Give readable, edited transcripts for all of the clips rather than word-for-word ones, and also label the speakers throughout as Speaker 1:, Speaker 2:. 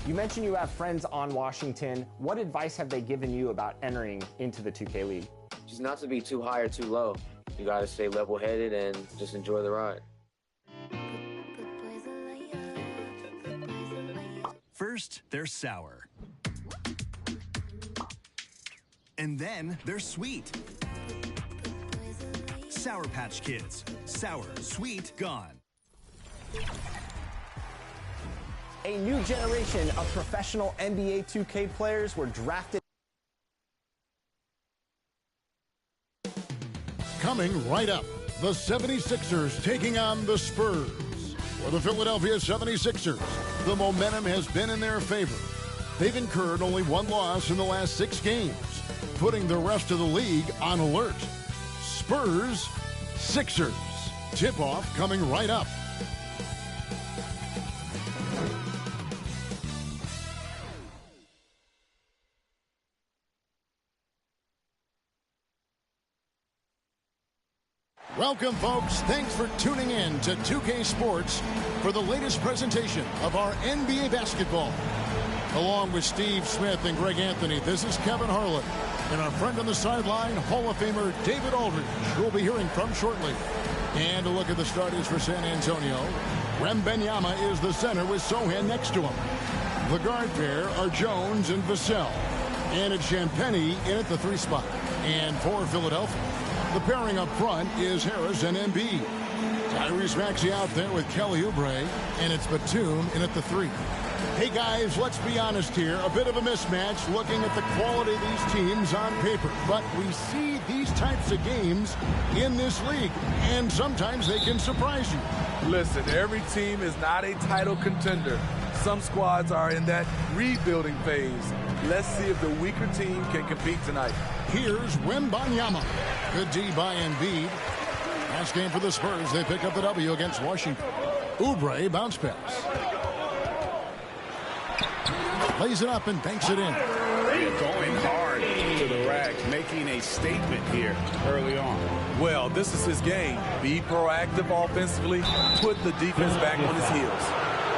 Speaker 1: You mentioned you have friends on Washington. What advice have they given you about entering into the 2K League?
Speaker 2: Just not to be too high or too low. You got to stay level-headed and just enjoy the ride.
Speaker 3: First, they're sour. And then they're sweet. Sour Patch Kids. Sour, sweet, gone.
Speaker 1: A new generation of professional NBA 2K players were drafted.
Speaker 4: Coming right up, the 76ers taking on the Spurs. For the Philadelphia 76ers, the momentum has been in their favor. They've incurred only one loss in the last 6 games, putting the rest of the league on alert. Spurs, Sixers. Tip-off coming right up. Welcome, folks. Thanks for tuning in to 2K Sports for the latest presentation of our NBA basketball. Along with Steve Smith and Greg Anthony, this is Kevin Harlan. And our friend on the sideline, Hall of Famer David Aldridge, who we'll be hearing from shortly. And a look at the starters for San Antonio. Wembanyama is the center with Sohan next to him. The guard pair are Jones and Vassell. And it's Champagnie in at the 3 spot. And for Philadelphia, the pairing up front is Harris and Embiid. Tyrese Maxey out there with Kelly Oubre, and it's Batum in at the 3. Hey guys, let's be honest here. A bit of a mismatch looking at the quality of these teams on paper. But we see these types of games in this league, and sometimes they can surprise you.
Speaker 5: Listen, every team is not a title contender. Some squads are in that rebuilding phase. Let's see if the weaker team can compete tonight.
Speaker 4: Here's Wembanyama. Good D by Embiid. Last game for the Spurs, they pick up the W against Washington. Oubre bounce pass. Lays it up and banks it in.
Speaker 6: They're going hard to the rack, making a statement here early on.
Speaker 5: Well, this is his game. Be proactive offensively, put the defense back on his heels.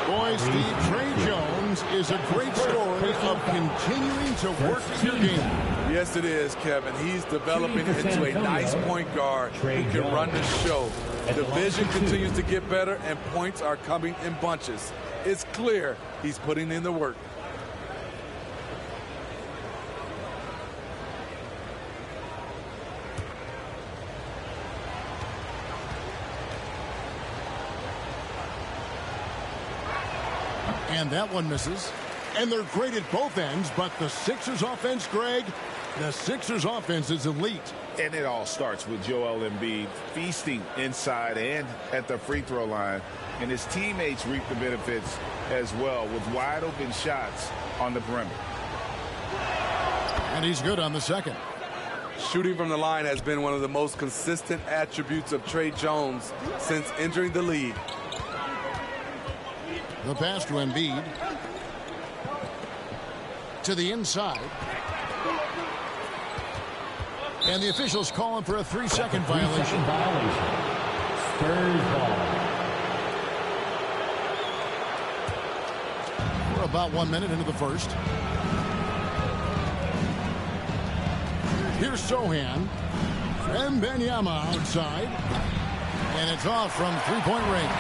Speaker 4: Boy, Steve, Trey Jones is a great story of continuing to work your game.
Speaker 5: Yes, it is, Kevin. He's developing into a nice point guard who can run the show. The vision continues to get better, and points are coming in bunches. It's clear he's putting in the work.
Speaker 4: And that one misses. And they're great at both ends, but the Sixers offense, Greg, the Sixers offense is elite.
Speaker 6: And it all starts with Joel Embiid feasting inside and at the free throw line. And his teammates reap the benefits as well with wide open shots on the perimeter.
Speaker 4: And he's good on the second.
Speaker 5: Shooting from the line has been one of the most consistent attributes of Trey Jones since entering the league.
Speaker 4: The pass to Embiid. To the inside. And the officials calling for a 3-second violation.
Speaker 7: Spurs ball.
Speaker 4: We're about 1 minute into the first. Here's Sohan. Wembanyama outside. And it's off from three-point range.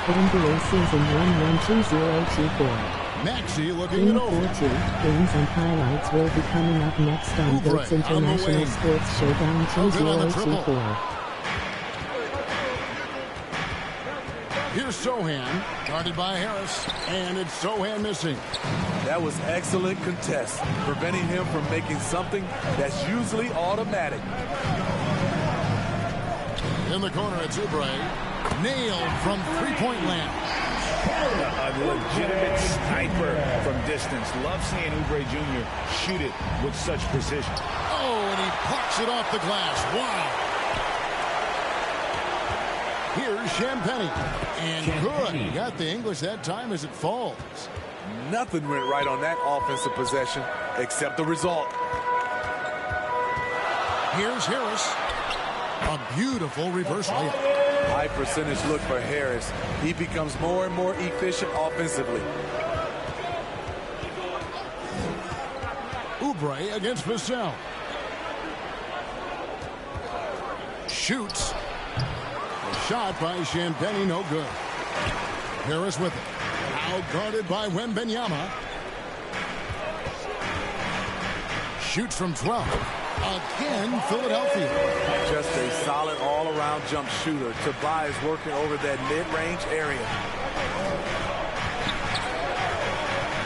Speaker 7: NBA season 112024.
Speaker 4: Maxey looking it over.
Speaker 7: Game 14 games and highlights will be coming up next on Goats International Sports Showdown 2024.
Speaker 4: Here's Sohan, guarded by Harris, and it's Sohan missing.
Speaker 5: That was excellent contest, preventing him from making something that's usually automatic.
Speaker 4: In the corner, it's Oubre. Nailed from three-point land.
Speaker 6: A legitimate sniper from distance. Love seeing Oubre Jr. shoot it with such precision.
Speaker 4: Oh, and he pucks it off the glass. Wow. Here's Champagnie. And good. He got the English that time as it falls.
Speaker 5: Nothing went right on that offensive possession except the result.
Speaker 4: Here's Harris. A beautiful reverse layup.
Speaker 5: High percentage look for Harris. He becomes more and more efficient offensively.
Speaker 4: Oubre against Vassell. Shoots. A shot by Champagny, no good. Harris with it. Out guarded by Wembanyama. Shoots from 12. Again, Philadelphia.
Speaker 5: Just a solid all-around jump shooter. Tobias working over that mid-range area.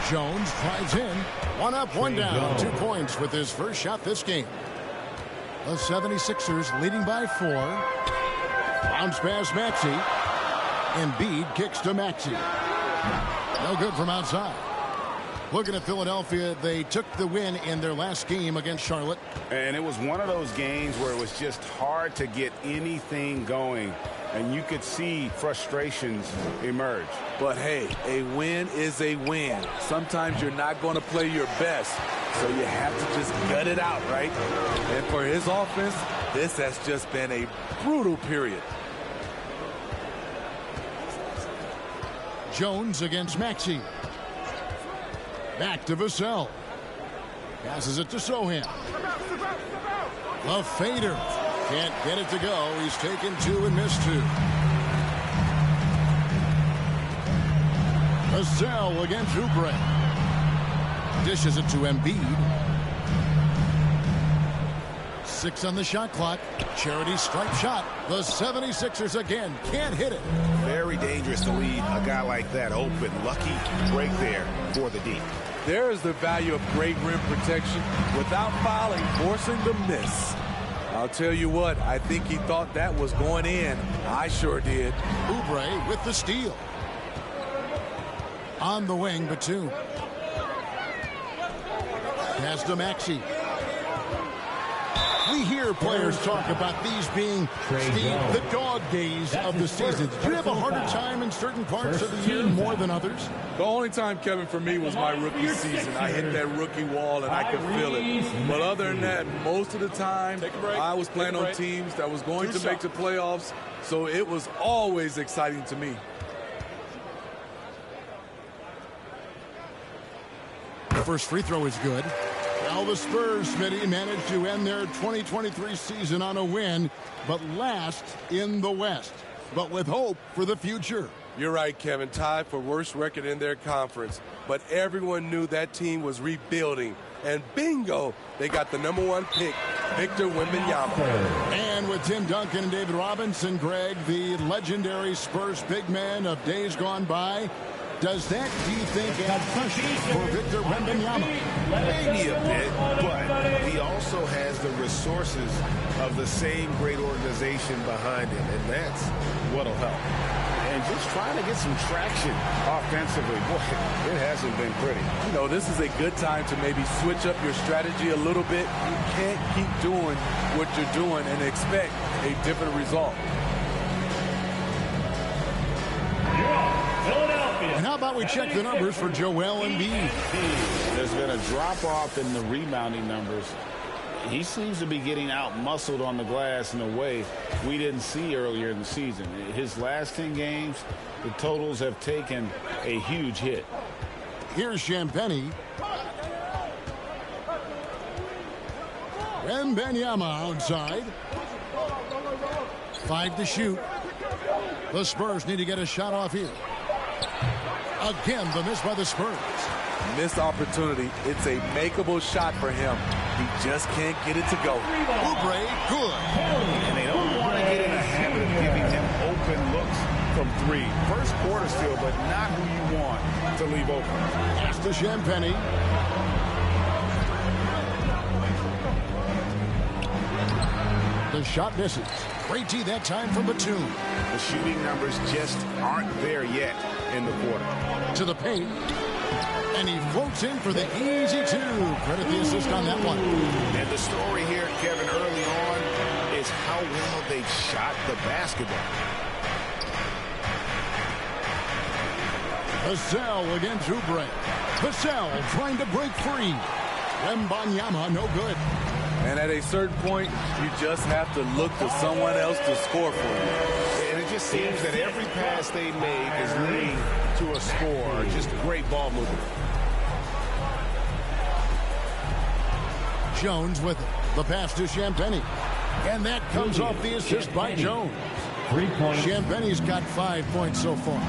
Speaker 4: Jones drives in. One up, one down. 2 points with his first shot this game. The 76ers leading by 4. Bounce pass Maxey. Embiid kicks to Maxey. No good from outside. Looking at Philadelphia, they took the win in their last game against Charlotte.
Speaker 6: And it was one of those games where it was just hard to get anything going. And you could see frustrations emerge.
Speaker 5: But hey, a win is a win. Sometimes you're not going to play your best, so you have to just gut it out, right? And for his offense, this has just been a brutal period.
Speaker 4: Jones against Maxey. Back to Vassell. Passes it to Sohan. The fader. Can't get it to go. He's taken 2 and missed 2. Vassell against Oubre. Dishes it to Embiid. 6 on the shot clock. Charity stripe shot. The 76ers again can't hit it.
Speaker 6: Very dangerous to leave a guy like that open. Lucky break there for the D.
Speaker 5: There is the value of great rim protection without fouling, forcing the miss. I'll tell you what, I think he thought that was going in. I sure did.
Speaker 4: Oubre with the steal. On the wing, Batum. Pass to Maxey. We hear players talk about these being, Steve, the dog days of the season. Do you have a harder time in certain parts of the year more than others?
Speaker 5: The only time, Kevin, for me was my rookie season. I hit that rookie wall and I could feel it. But other than that, most of the time, I was playing on teams that was going to make the playoffs, so it was always exciting to me.
Speaker 4: The first free throw is good. Now the Spurs, Smitty, managed to end their 2023 season on a win, but last in the West, but with hope for the future.
Speaker 8: You're right, Kevin. Tied for worst record in their conference. But everyone knew that team was rebuilding. And bingo, they got the #1 pick, Victor Wembanyama.
Speaker 4: And with Tim Duncan and David Robinson, Greg, the legendary Spurs big man of days gone by, does that, do you think, add pressure for Victor Wembanyama?
Speaker 6: Maybe a bit, but he also has the resources of the same great organization behind him, and that's what'll help. And just trying to get some traction offensively, boy, it hasn't been pretty.
Speaker 5: You know, this is a good time to maybe switch up your strategy a little bit. You can't keep doing what you're doing and expect a different result.
Speaker 4: And how about we check the numbers for Joel Embiid?
Speaker 6: There's been a drop-off in the rebounding numbers. He seems to be getting out-muscled on the glass in a way we didn't see earlier in the season. His last 10 games, the totals have taken a huge hit.
Speaker 4: Here's Champagny. Wembanyama outside. 5 to shoot. The Spurs need to get a shot off here. Again, the miss by the Spurs.
Speaker 5: Missed opportunity. It's a makeable shot for him. He just can't get it to go.
Speaker 4: Oubre, good.
Speaker 6: And they don't want to get in a habit of giving him open looks from 3. First quarter still, but not who you want to leave open.
Speaker 4: Pass to Champagny. The shot misses. Great D that time from Batum.
Speaker 6: The shooting numbers just aren't there yet in the quarter.
Speaker 4: To the paint. And he floats in for the easy 2. Credit the assist on that one.
Speaker 6: And the story here, Kevin, early on is how well they shot the basketball.
Speaker 4: Vassell against Oubre. Vassell trying to break free. Wembanyama, no good.
Speaker 5: And at a certain point, you just have to look to someone else to score for you.
Speaker 6: And it just seems that every pass they make is leading to a score. Just great ball movement.
Speaker 4: Jones with it. The pass to Champagnie. And that comes off the assist by Jones.
Speaker 9: 3 points.
Speaker 4: Champagnie's got 5 points so far.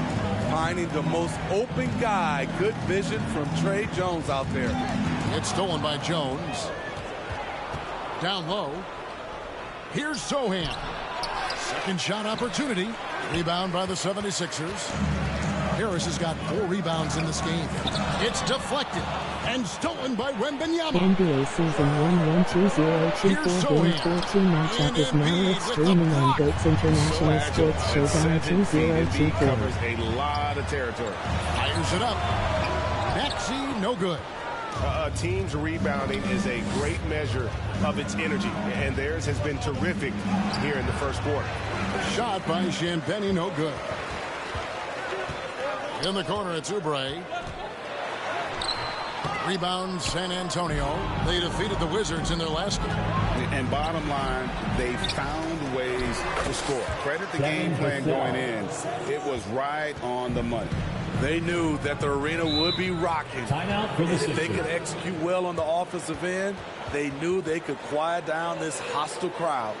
Speaker 5: Finding the most open guy. Good vision from Trey Jones out there.
Speaker 4: It's stolen by Jones. Down low. Here's Sohan. Second shot opportunity. Rebound by the 76ers. Harris has got 4 rebounds in this game. It's deflected and stolen by Wembanyama.
Speaker 7: NBA season 112024-42 matchup is now live streaming on GOAT's International Sports Showdown 2024.
Speaker 6: Covers a lot of territory.
Speaker 4: Fires it up. Maxey, no good.
Speaker 6: A team's rebounding is a great measure of its energy, and theirs has been terrific here in the first quarter.
Speaker 4: Shot by Champagnie, no good. In the corner, it's Oubre. Rebound, San Antonio. They defeated the Wizards in their last game.
Speaker 6: And bottom line, they found ways to score. Credit the game plan going in. It was right on the money.
Speaker 5: They knew that the arena would be rocking.
Speaker 9: Timeout for the
Speaker 5: If they
Speaker 9: Sixers.
Speaker 5: could execute well on the offensive end, they knew they could quiet down this hostile crowd.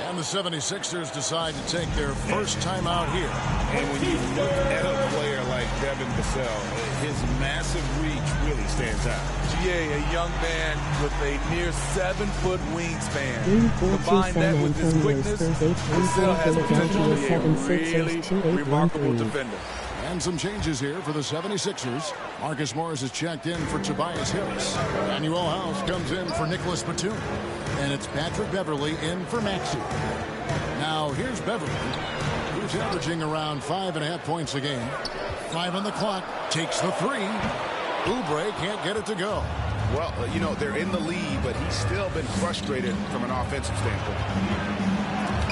Speaker 4: And the 76ers decide to take their first time out here.
Speaker 6: And when you look at a player like Devin Vassell, his massive reach really stands out.
Speaker 5: GA, a young man with a near 7-foot wingspan.
Speaker 7: 3-4-2
Speaker 5: Combine
Speaker 7: San
Speaker 5: that with his
Speaker 7: Antonio
Speaker 5: quickness,
Speaker 7: Spurs 8-3
Speaker 5: Vassell has potential to be a
Speaker 7: Philadelphia
Speaker 5: really
Speaker 7: 76ers 2-8-1-3.
Speaker 5: remarkable defender.
Speaker 4: And some changes here for the 76ers. Marcus Morris is checked in for Tobias Harris. Emmanuel House comes in for Nicholas Batum. And it's Patrick Beverly in for Maxey. Now here's Beverly, who's averaging around 5.5 points a game. 5 on the clock, takes the 3. Oubre can't get it to go.
Speaker 6: Well, you know, they're in the lead, but he's still been frustrated from an offensive standpoint.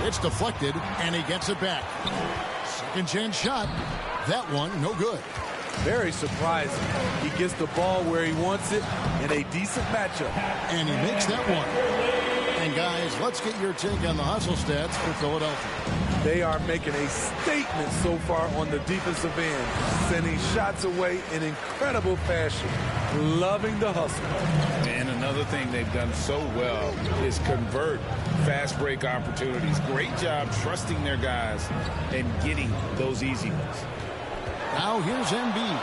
Speaker 4: It's deflected, and he gets it back. Second chance shot. That one, no good.
Speaker 5: Very surprising. He gets the ball where he wants it in a decent matchup.
Speaker 4: And he makes that one. And guys, let's get your take on the hustle stats for Philadelphia.
Speaker 5: They are making a statement so far on the defensive end, sending shots away in incredible fashion. Loving the hustle.
Speaker 6: And another thing they've done so well is convert fast break opportunities. Great job trusting their guys and getting those easy ones.
Speaker 4: Now here's Embiid.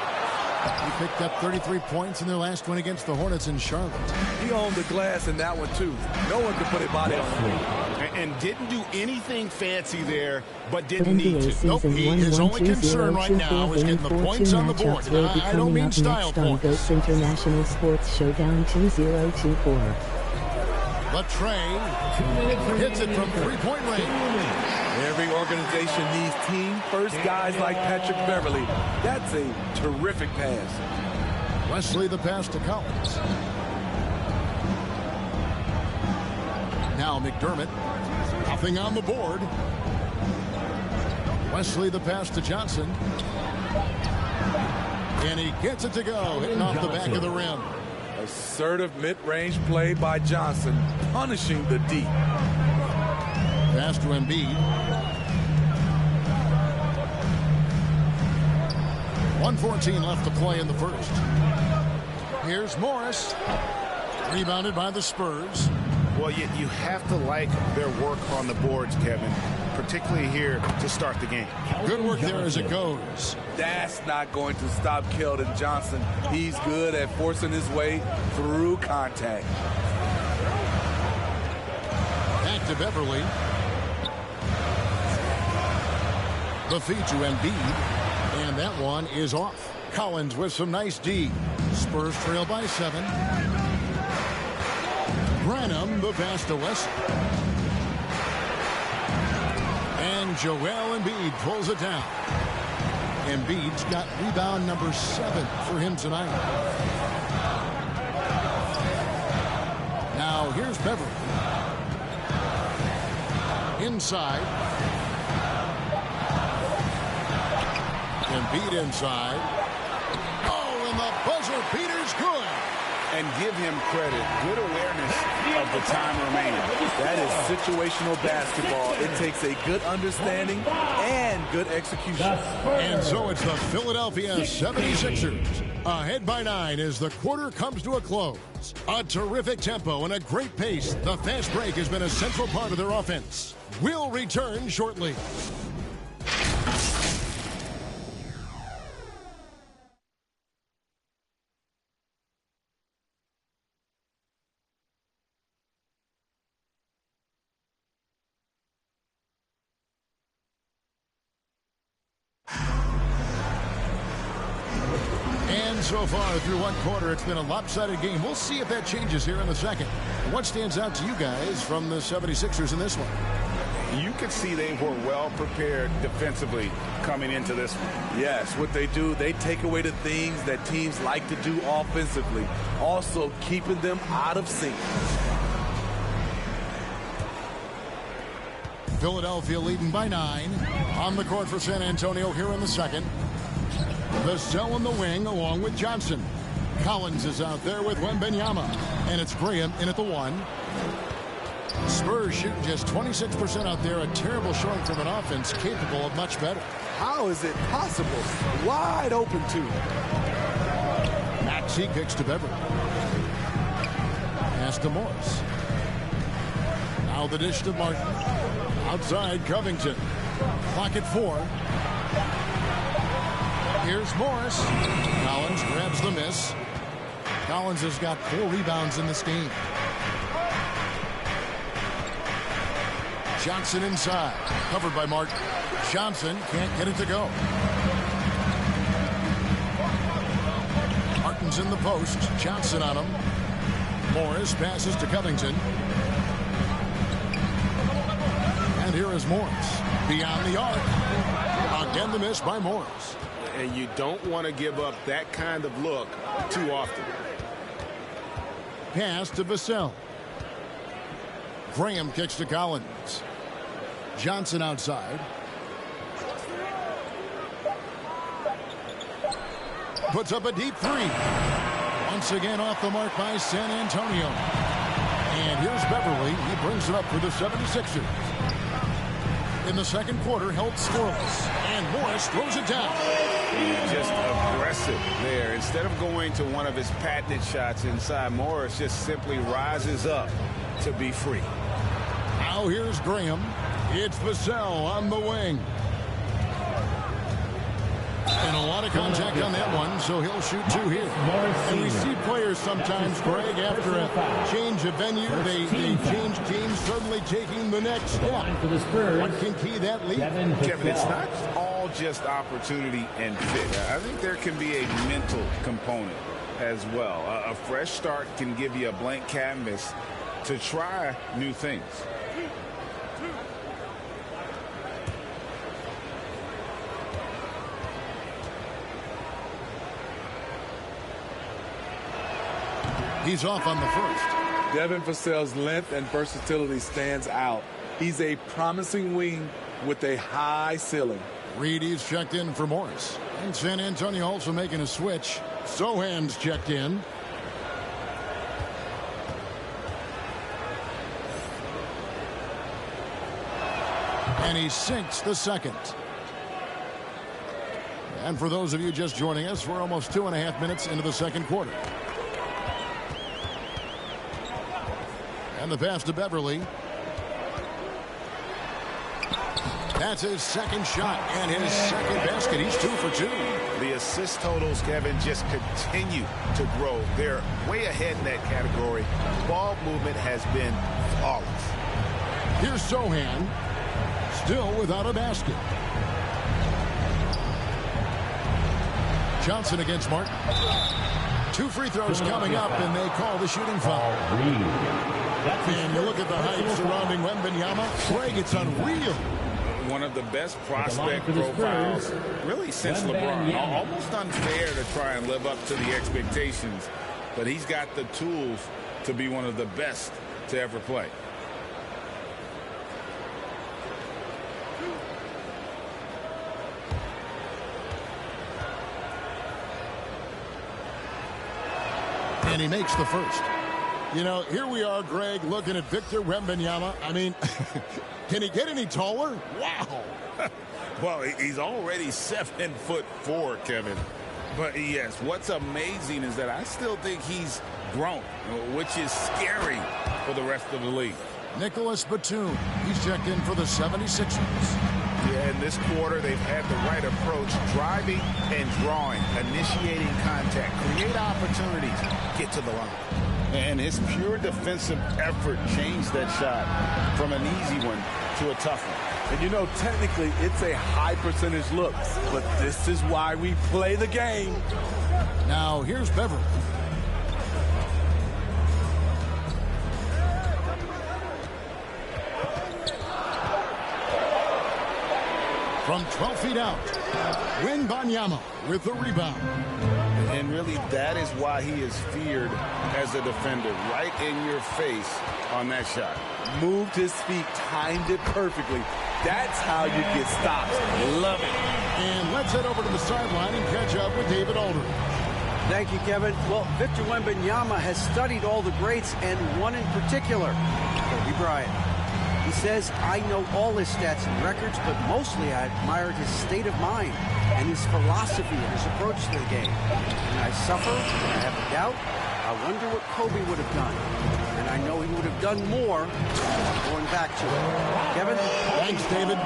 Speaker 4: He picked up 33 points in their last one against the Hornets in Charlotte.
Speaker 5: He owned the glass in that one, too. No one could put a body on him.
Speaker 6: And didn't do anything fancy there, but didn't need
Speaker 7: NBA
Speaker 6: to.
Speaker 7: season
Speaker 4: His only concern right now is getting the points on the board.
Speaker 7: matchups will be
Speaker 4: I don't
Speaker 7: coming
Speaker 4: mean
Speaker 7: up
Speaker 4: style
Speaker 7: next on
Speaker 4: points.
Speaker 7: GOAT's International Sports Showdown 2024.
Speaker 4: But Trey hits it from three-point range.
Speaker 5: Every organization needs team-first guys like Patrick Beverly. That's a terrific pass.
Speaker 4: Wesley the pass to Collins. Now McDermott. Nothing on the board. Wesley the pass to Johnson. And he gets it to go, hitting off the back of the rim.
Speaker 5: Assertive mid-range play by Johnson, punishing the D.
Speaker 4: Pass to Embiid. 1:14 left to play in the first. Here's Morris. Rebounded by the Spurs.
Speaker 6: Well, you have to like their work on the boards, Kevin, particularly here to start the game.
Speaker 4: Good work there as it goes.
Speaker 5: That's not going to stop Keldon Johnson. He's good at forcing his way through contact.
Speaker 4: Back to Beverly. The feed to Embiid. And that one is off. Collins with some nice D. Spurs trail by 7. Branham the pass to Wesley. And Joel Embiid pulls it down. Embiid's got rebound number 7 for him tonight. Now here's Beverly. Inside. Embiid inside. Oh, and the buzzer beater's good.
Speaker 6: And give him credit. Good awareness of the time remaining.
Speaker 5: That is situational basketball. It takes a good understanding and and good execution.
Speaker 4: And so it's the Philadelphia 76ers. Ahead by 9 as the quarter comes to a close. A terrific tempo and a great pace. The fast break has been a central part of their offense. We'll return shortly. And so far through one quarter, it's been a lopsided game. We'll see if that changes here in the second. What stands out to you guys from the 76ers in this one?
Speaker 6: You could see they were well prepared defensively coming into this one.
Speaker 5: Yes, what they do, they take away the things that teams like to do offensively, also keeping them out of sync.
Speaker 4: Philadelphia leading by 9. On the court for San Antonio here in the second. Vassell in the wing along with Johnson. Collins is out there with Wembanyama. And it's Graham in at the 1. Spurs shooting just 26% out there. A terrible showing from an offense capable of much better.
Speaker 5: How is it possible? Wide open too.
Speaker 4: Maxey kicks to Beverly. Pass to Morris. Now the dish to Martin. Outside Covington. Clock at 4. Here's Morris. Collins grabs the miss. Collins has got 4 rebounds in this game. Johnson inside. Covered by Martin. Johnson can't get it to go. Martin's in the post. Johnson on him. Morris passes to Covington. And here is Morris. Beyond the arc. Again the miss by Morris.
Speaker 6: And you don't want to give up that kind of look too often.
Speaker 4: Pass to Vassell. Graham kicks to Collins. Johnson outside. Puts up a deep 3. Once again off the mark by San Antonio. And here's Beverly. He brings it up for the 76ers. In the second quarter, held scoreless. And Morris throws it down.
Speaker 6: Just aggressive there. Instead of going to one of his patented shots inside, Morris just simply rises up to be free.
Speaker 4: Now here's Graham. It's Vassell on the wing. And a lot of contact on that one, so he'll shoot 2 here. And we see players sometimes, Greg, after a change of venue, they change teams, suddenly taking the next step. What can key that lead?
Speaker 6: Kevin, it's not all just opportunity and fit. I think there can be a mental component as well. A fresh start can give you a blank canvas to try new things.
Speaker 4: He's off on the first.
Speaker 5: Devin Vassell's length and versatility stands out. He's a promising wing with a high ceiling.
Speaker 4: Reedy's checked in for Morris. And San Antonio also making a switch. Sohan's checked in. And he sinks the second. And for those of you just joining us, we're almost 2.5 minutes into the second quarter. And the pass to Beverly. That's his second shot and his second basket. He's 2 for 2.
Speaker 6: The assist totals, Kevin, just continue to grow. They're way ahead in that category. Ball movement has been flawless.
Speaker 4: Here's Sohan, still without a basket. Johnson against Martin. 2 free throws coming up, and they call the shooting foul. And you look at the hype surrounding Wembanyama. Greg, it's unreal.
Speaker 6: One of the best prospect profiles really since LeBron. Almost unfair to try and live up to the expectations, but he's got the tools to be one of the best to ever play.
Speaker 4: And he makes the first. You know, here we are, Greg, looking at Victor Wembanyama. I mean, can he get any taller? Wow.
Speaker 6: Well, he's already 7'4", Kevin. But, yes, what's amazing is that I still think he's grown, which is scary for the rest of the league.
Speaker 4: Nicholas Batum, he's checked in for the 76ers.
Speaker 6: Yeah, in this quarter, they've had the right approach, driving and drawing, initiating contact, create opportunities, get to the line. And his pure defensive effort changed that shot from an easy one to a tough one.
Speaker 5: And you know, technically, it's a high percentage look, but this is why we play the game.
Speaker 4: Now, here's Beverly. From 12 feet out, Wembanyama with the rebound.
Speaker 6: And really, that is why he is feared as a defender, right in your face on that shot.
Speaker 5: Moved his feet, timed it perfectly. That's how you get stops. Love it.
Speaker 4: And let's head over to the sideline and catch up with David Aldridge.
Speaker 9: Thank you, Kevin. Well, Victor Wembanyama has studied all the greats, and one in particular, Kobe Bryant. He says, I know all his stats and records, but mostly I admired his state of mind and his philosophy and his approach to the game. And I suffer, and I have a doubt. I wonder what Kobe would have done. And I know he would have done more going back to it. Kevin?
Speaker 4: Thanks, David.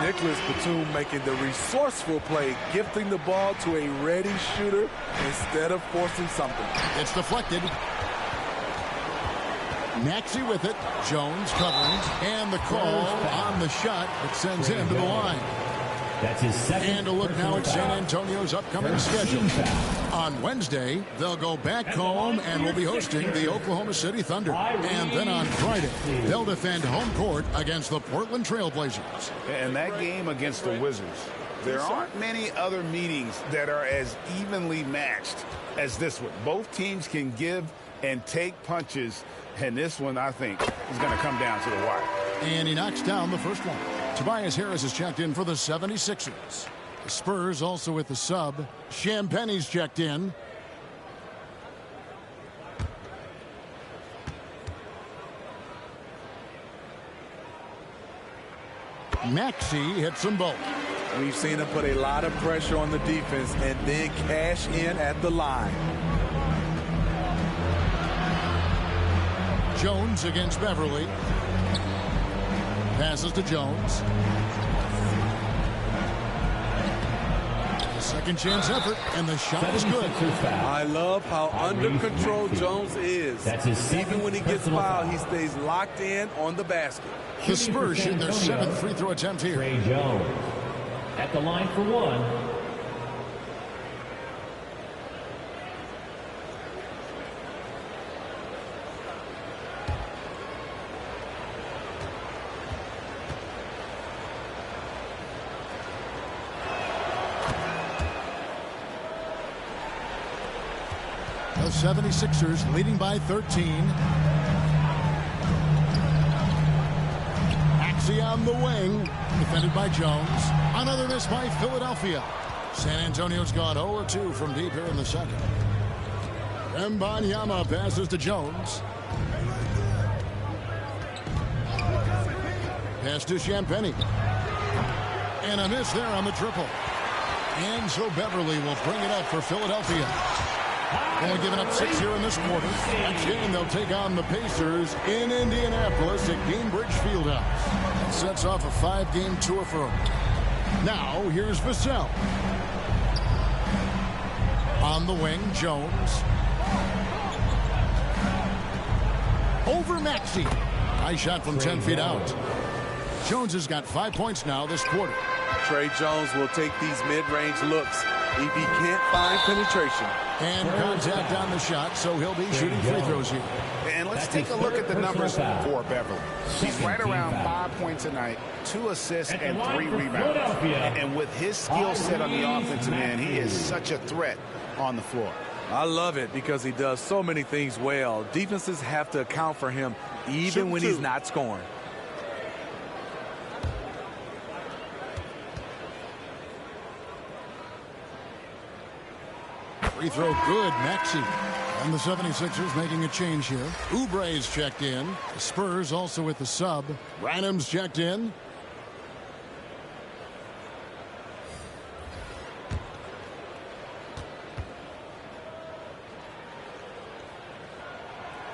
Speaker 5: Nicholas Batum making the resourceful play, gifting the ball to a ready shooter instead of forcing something.
Speaker 4: It's deflected. Maxey with it. Jones covering. And the call on the shot that sends him to the line.
Speaker 10: That's his second.
Speaker 4: And a look now at San Antonio's upcoming schedule. On Wednesday, they'll go back home and will be hosting the Oklahoma City Thunder. And then on Friday, they'll defend home court against the Portland Trail Blazers.
Speaker 6: And that game against the Wizards, there aren't many other meetings that are as evenly matched as this one. Both teams can give and take punches, and this one, I think, is going to come down to the wire.
Speaker 4: And he knocks down the first one. Tobias Harris is checked in for the 76ers. The Spurs also with the sub. Champagne's checked in. Maxey hits them both.
Speaker 5: We've seen him put a lot of pressure on the defense and then cash in at the line.
Speaker 4: Jones against Beverly. Passes to Jones. The second chance effort, and the shot is good.
Speaker 5: I love how under control Jones is.
Speaker 10: That's his
Speaker 5: Even when he gets fouled, he stays locked in on the basket.
Speaker 4: The Spurs shoot their 7th free throw attempt here.
Speaker 10: Trey Jones at the line for one.
Speaker 4: The 76ers leading by 13. Maxey on the wing. Defended by Jones. Another miss by Philadelphia. San Antonio's gone 0-2 from deep here in the second. Wembanyama passes to Jones. Pass to Champagnie. And a miss there on the triple. And so Beverly will bring it up for Philadelphia. Only giving up 6 here in this quarter. Next game, they'll take on the Pacers in Indianapolis at Gainbridge Fieldhouse. It sets off a 5-game tour for them. Now, here's Vassell. On the wing, Jones. Over Maxey. High shot from 10 feet out. Jones has got 5 points now this quarter.
Speaker 5: Trey Jones will take these mid-range looks if he can't find penetration.
Speaker 4: And contact on the shot, so he'll be shooting free throws here.
Speaker 6: And let's take a look at the numbers for Beverly. He's right around 5 points a night, 2 assists, and 3 rebounds. And with his skill set on the offensive end, he is such a threat on the floor.
Speaker 5: I love it because he does so many things well. Defenses have to account for him even when he's not scoring.
Speaker 4: Free throw good, Maxey. And the 76ers making a change here. Oubre's checked in. The Spurs also with the sub. Branham's checked in.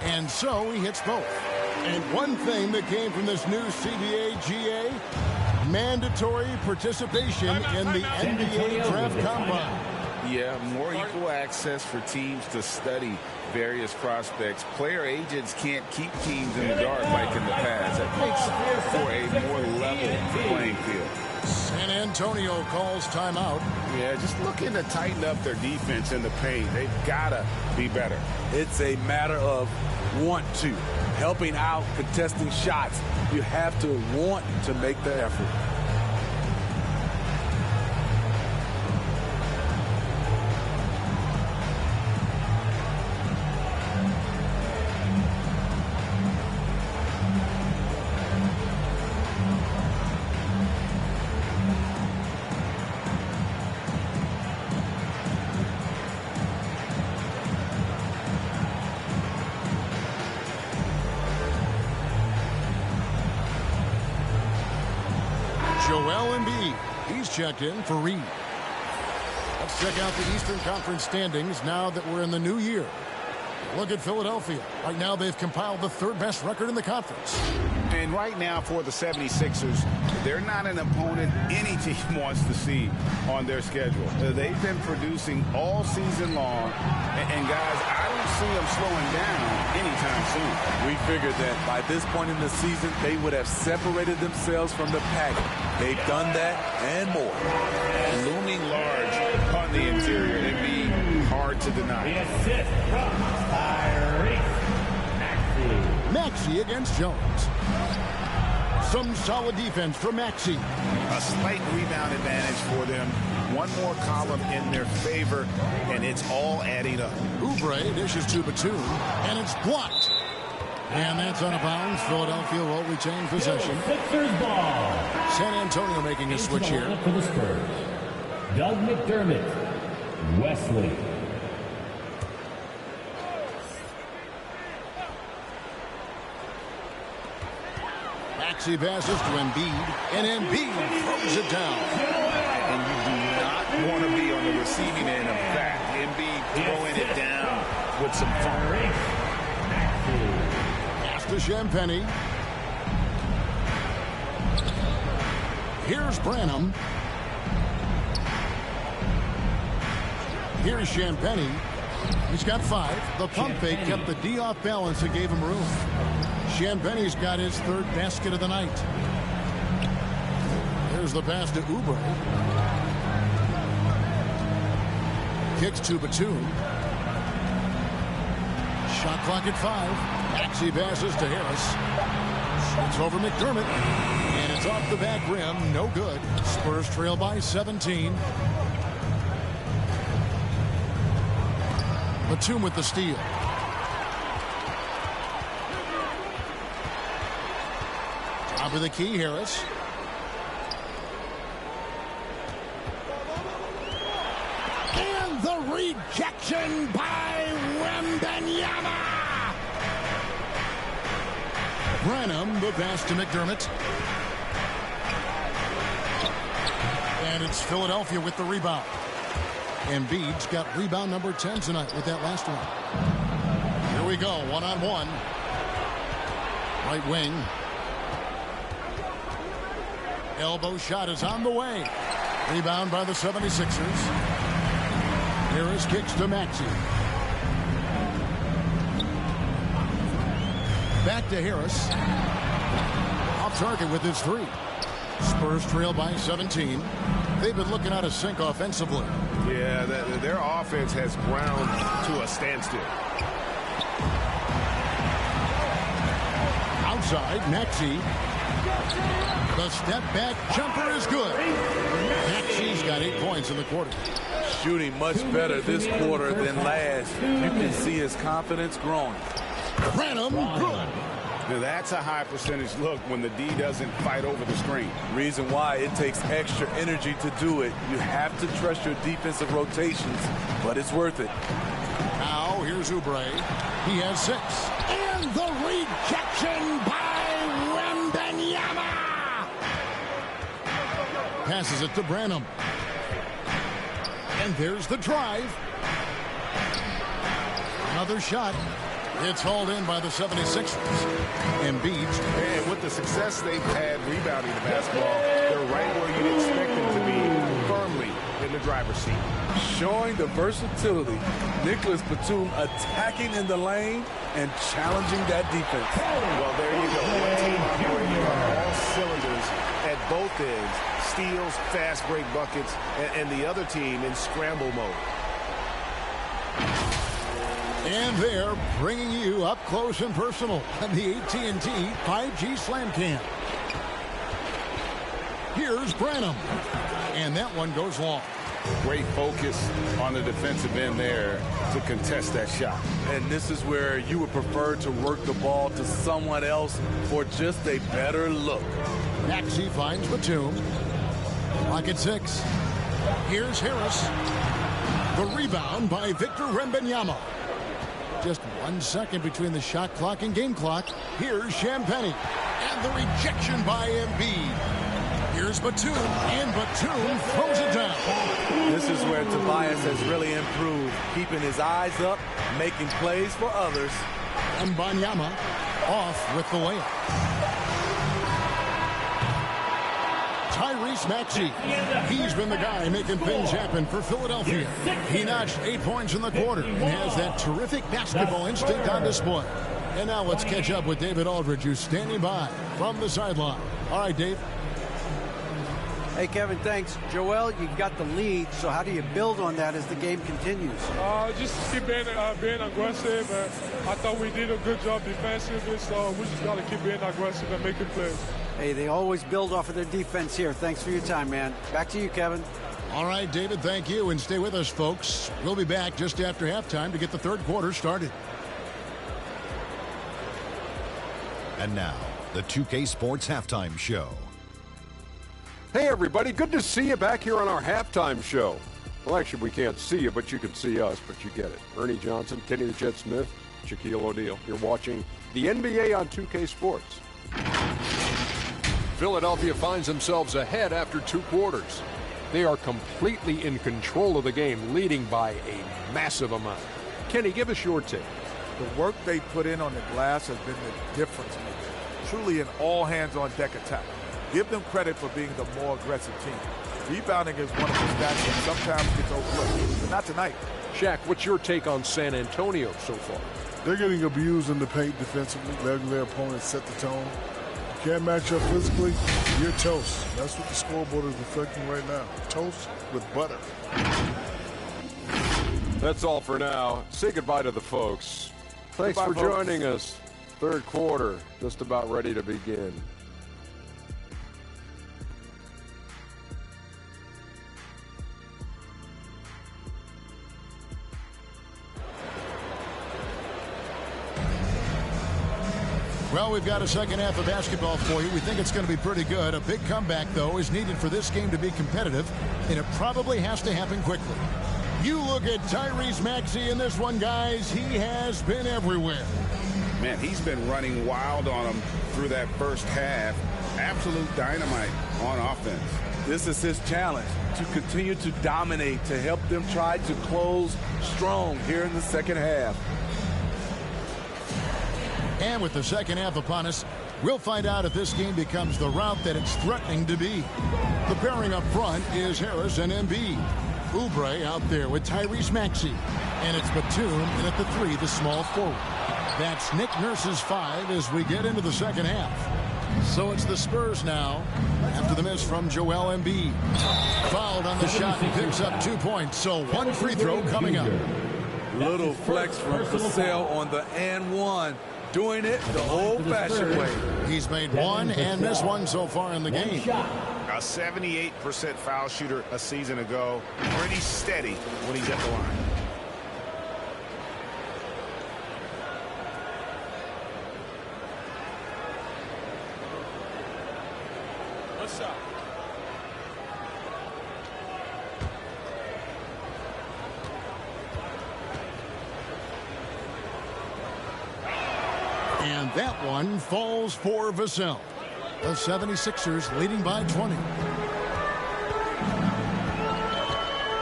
Speaker 4: And so he hits both. And one thing that came from this new CBA GA, mandatory participation in the NBA Draft Combine.
Speaker 6: Yeah, more equal access for teams to study various prospects. Player agents can't keep teams in the dark like in the past. That makes for a more level playing field.
Speaker 4: San Antonio calls timeout.
Speaker 6: Yeah, just looking to tighten up their defense in the paint. They've got to be better.
Speaker 5: It's a matter of want to. Helping out, contesting shots. You have to want to make the effort.
Speaker 4: Joel Embiid, he's checked in for Reed. Let's check out the Eastern Conference standings now that we're in the new year. Look at Philadelphia. Right now they've compiled the third best record in the conference.
Speaker 6: And right now for the 76ers, they're not an opponent any team wants to see on their schedule. They've been producing all season long. And guys, I don't see them slowing down anytime soon.
Speaker 5: We figured that by this point in the season, they would have separated themselves from the pack. They've done that and more.
Speaker 6: Looming large on the interior. It'd be hard to deny.
Speaker 10: The assist from
Speaker 4: Maxey against Jones. Some solid defense from Maxey.
Speaker 6: A slight rebound advantage for them. One more column in their favor, and it's all adding up.
Speaker 4: Oubre dishes to Batum, and it's blocked. And that's out of bounds. Philadelphia will retain possession.
Speaker 10: Sixers ball.
Speaker 4: San Antonio making a switch here.
Speaker 10: For the Spurs. Doug McDermott. Wesley.
Speaker 4: Maxey passes to Embiid, and Embiid throws it down.
Speaker 6: And you do not want to be on the receiving end of that. Embiid throwing it down with some fun.
Speaker 4: Pass to Champagnie. Here's Branham. Here's Champagnie. He's got 5. The pump fake kept the D off balance and gave him room. Champagnie's got his third basket of the night. There's the pass to Oubre. Kicks to Batum. Shot clock at 5. Maxey passes to Harris. Shoots over McDermott. And it's off the back rim. No good. Spurs trail by 17. Batum with the steal. Top of the key, Harris. And the rejection by Wembanyama. Branham, the pass to McDermott. And it's Philadelphia with the rebound. Embiid's got rebound number 10 tonight with that last one. Here we go, one-on-one. Right wing. Elbow shot is on the way. Rebound by the 76ers. Harris kicks to Maxey. Back to Harris. Off target with his 3. Spurs trail by 17. They've been looking out of sync offensively.
Speaker 6: Yeah, their offense has ground to a standstill.
Speaker 4: Outside, Maxey. The step back jumper is good. Maxey's got 8 points in the quarter.
Speaker 5: Shooting much better this quarter than last. You can see his confidence growing.
Speaker 4: Branham, good.
Speaker 6: Now that's a high percentage look when the D doesn't fight over the screen.
Speaker 5: Reason why it takes extra energy to do it. You have to trust your defensive rotations, but it's worth it.
Speaker 4: Now here's Oubre. He has 6. And the rejection by Wembanyama. Passes it to Branham. And there's the drive. Another shot. It's hauled in by the 76ers. Embiid.
Speaker 6: And with the success they've had rebounding the basketball, they're right where you'd expect them to be, firmly in the driver's seat.
Speaker 5: Showing the versatility. Nicholas Batum attacking in the lane and challenging that defense.
Speaker 6: Well, there you go. One team operating on all cylinders at both ends. Steals, fast break buckets, and the other team in scramble mode.
Speaker 4: And they're bringing you up close and personal on the AT&T 5G Slam Cam. Here's Branham. And that one goes long.
Speaker 6: Great focus on the defensive end there to contest that shot.
Speaker 5: And this is where you would prefer to work the ball to someone else for just a better look.
Speaker 4: Maxey finds Batum. Clock at 6. Here's Harris. The rebound by Victor Wembanyama. Just 1 second between the shot clock and game clock. Here's Champagnie. And the rejection by Embiid. Here's Batum. And Batum throws it down.
Speaker 5: This is where Tobias has really improved, keeping his eyes up, making plays for others.
Speaker 4: Wembanyama off with the layup. Tyrese Maxey. He's been the guy making things happen for Philadelphia. He notched 8 points in the quarter and has that terrific basketball instinct on display. And now let's catch up with David Aldridge, who's standing by from the sideline. All right, Dave.
Speaker 9: Hey, Kevin, thanks. Joel, you got the lead, so how do you build on that as the game continues?
Speaker 11: Just keep being aggressive. I thought we did a good job defensively, so we just got to keep being aggressive and making plays.
Speaker 9: Hey, they always build off of their defense here. Thanks for your time, man. Back to you, Kevin.
Speaker 4: All right, David, thank you. And stay with us, folks. We'll be back just after halftime to get the third quarter started.
Speaker 12: And now, the 2K Sports Halftime Show.
Speaker 13: Hey, everybody. Good to see you back here on our halftime show. Well, actually, we can't see you, but you can see us, but you get it. Ernie Johnson, Kenny the Jet Smith, Shaquille O'Neal. You're watching the NBA on 2K Sports. Philadelphia finds themselves ahead after 2 quarters. They are completely in control of the game, leading by a massive amount. Kenny, give us your take.
Speaker 14: The work they put in on the glass has been the difference maker. Truly an all-hands-on-deck attack. Give them credit for being the more aggressive team. Rebounding is one of the stats that sometimes gets overlooked, but not tonight.
Speaker 13: Shaq, what's your take on San Antonio so far?
Speaker 15: They're getting abused in the paint defensively, letting their opponents set the tone. You can't match up physically, you're toast. That's what the scoreboard is reflecting right now. Toast with butter.
Speaker 13: That's all for now. Say goodbye to the folks. Thanks
Speaker 14: Goodbye,
Speaker 13: for
Speaker 14: folks.
Speaker 13: joining us. Third quarter, just about ready to begin.
Speaker 4: Well, we've got a second half of basketball for you. We think it's going to be pretty good. A big comeback, though, is needed for this game to be competitive, and it probably has to happen quickly. You look at Tyrese Maxey in this one, guys. He has been everywhere.
Speaker 6: Man, he's been running wild on them through that first half. Absolute dynamite on offense.
Speaker 5: This is his challenge, to continue to dominate, to help them try to close strong here in the second half.
Speaker 4: And with the second half upon us, we'll find out if this game becomes the route that it's threatening to be. The pairing up front is Harris and Embiid. Oubre out there with Tyrese Maxey. And it's Batum, and at the 3, the small forward. That's Nick Nurse's 5 as we get into the second half. So it's the Spurs now after the miss from Joel Embiid. Fouled on the shot and picks up 2 points. So 1 free throw coming up.
Speaker 5: Little flex from Vassell on the and 1. Doing it the old-fashioned way.
Speaker 4: He's made 1 and missed 1 so far in the game.
Speaker 6: A 78% foul shooter a season ago. Pretty steady when he's at the line.
Speaker 11: What's up?
Speaker 4: And that one falls for Vassell. The 76ers leading by 20.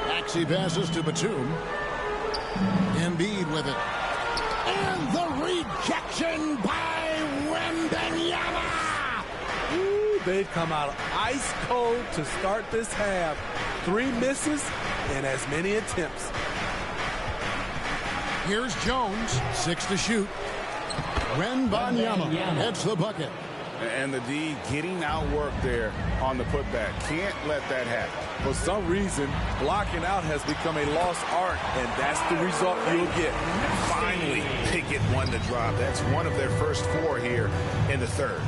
Speaker 4: Maxey passes to Batum. Embiid with it. And the rejection by Wembanyama.
Speaker 5: They've come out ice cold to start this half. 3 misses and as many attempts.
Speaker 4: Here's Jones, 6 to shoot. Wembanyama hits the bucket.
Speaker 6: And the D getting outworked there on the putback. Can't let that happen.
Speaker 5: For some reason, blocking out has become a lost art, and that's the result you'll get.
Speaker 6: Finally, they get one to drop. That's one of their first 4 here in the third.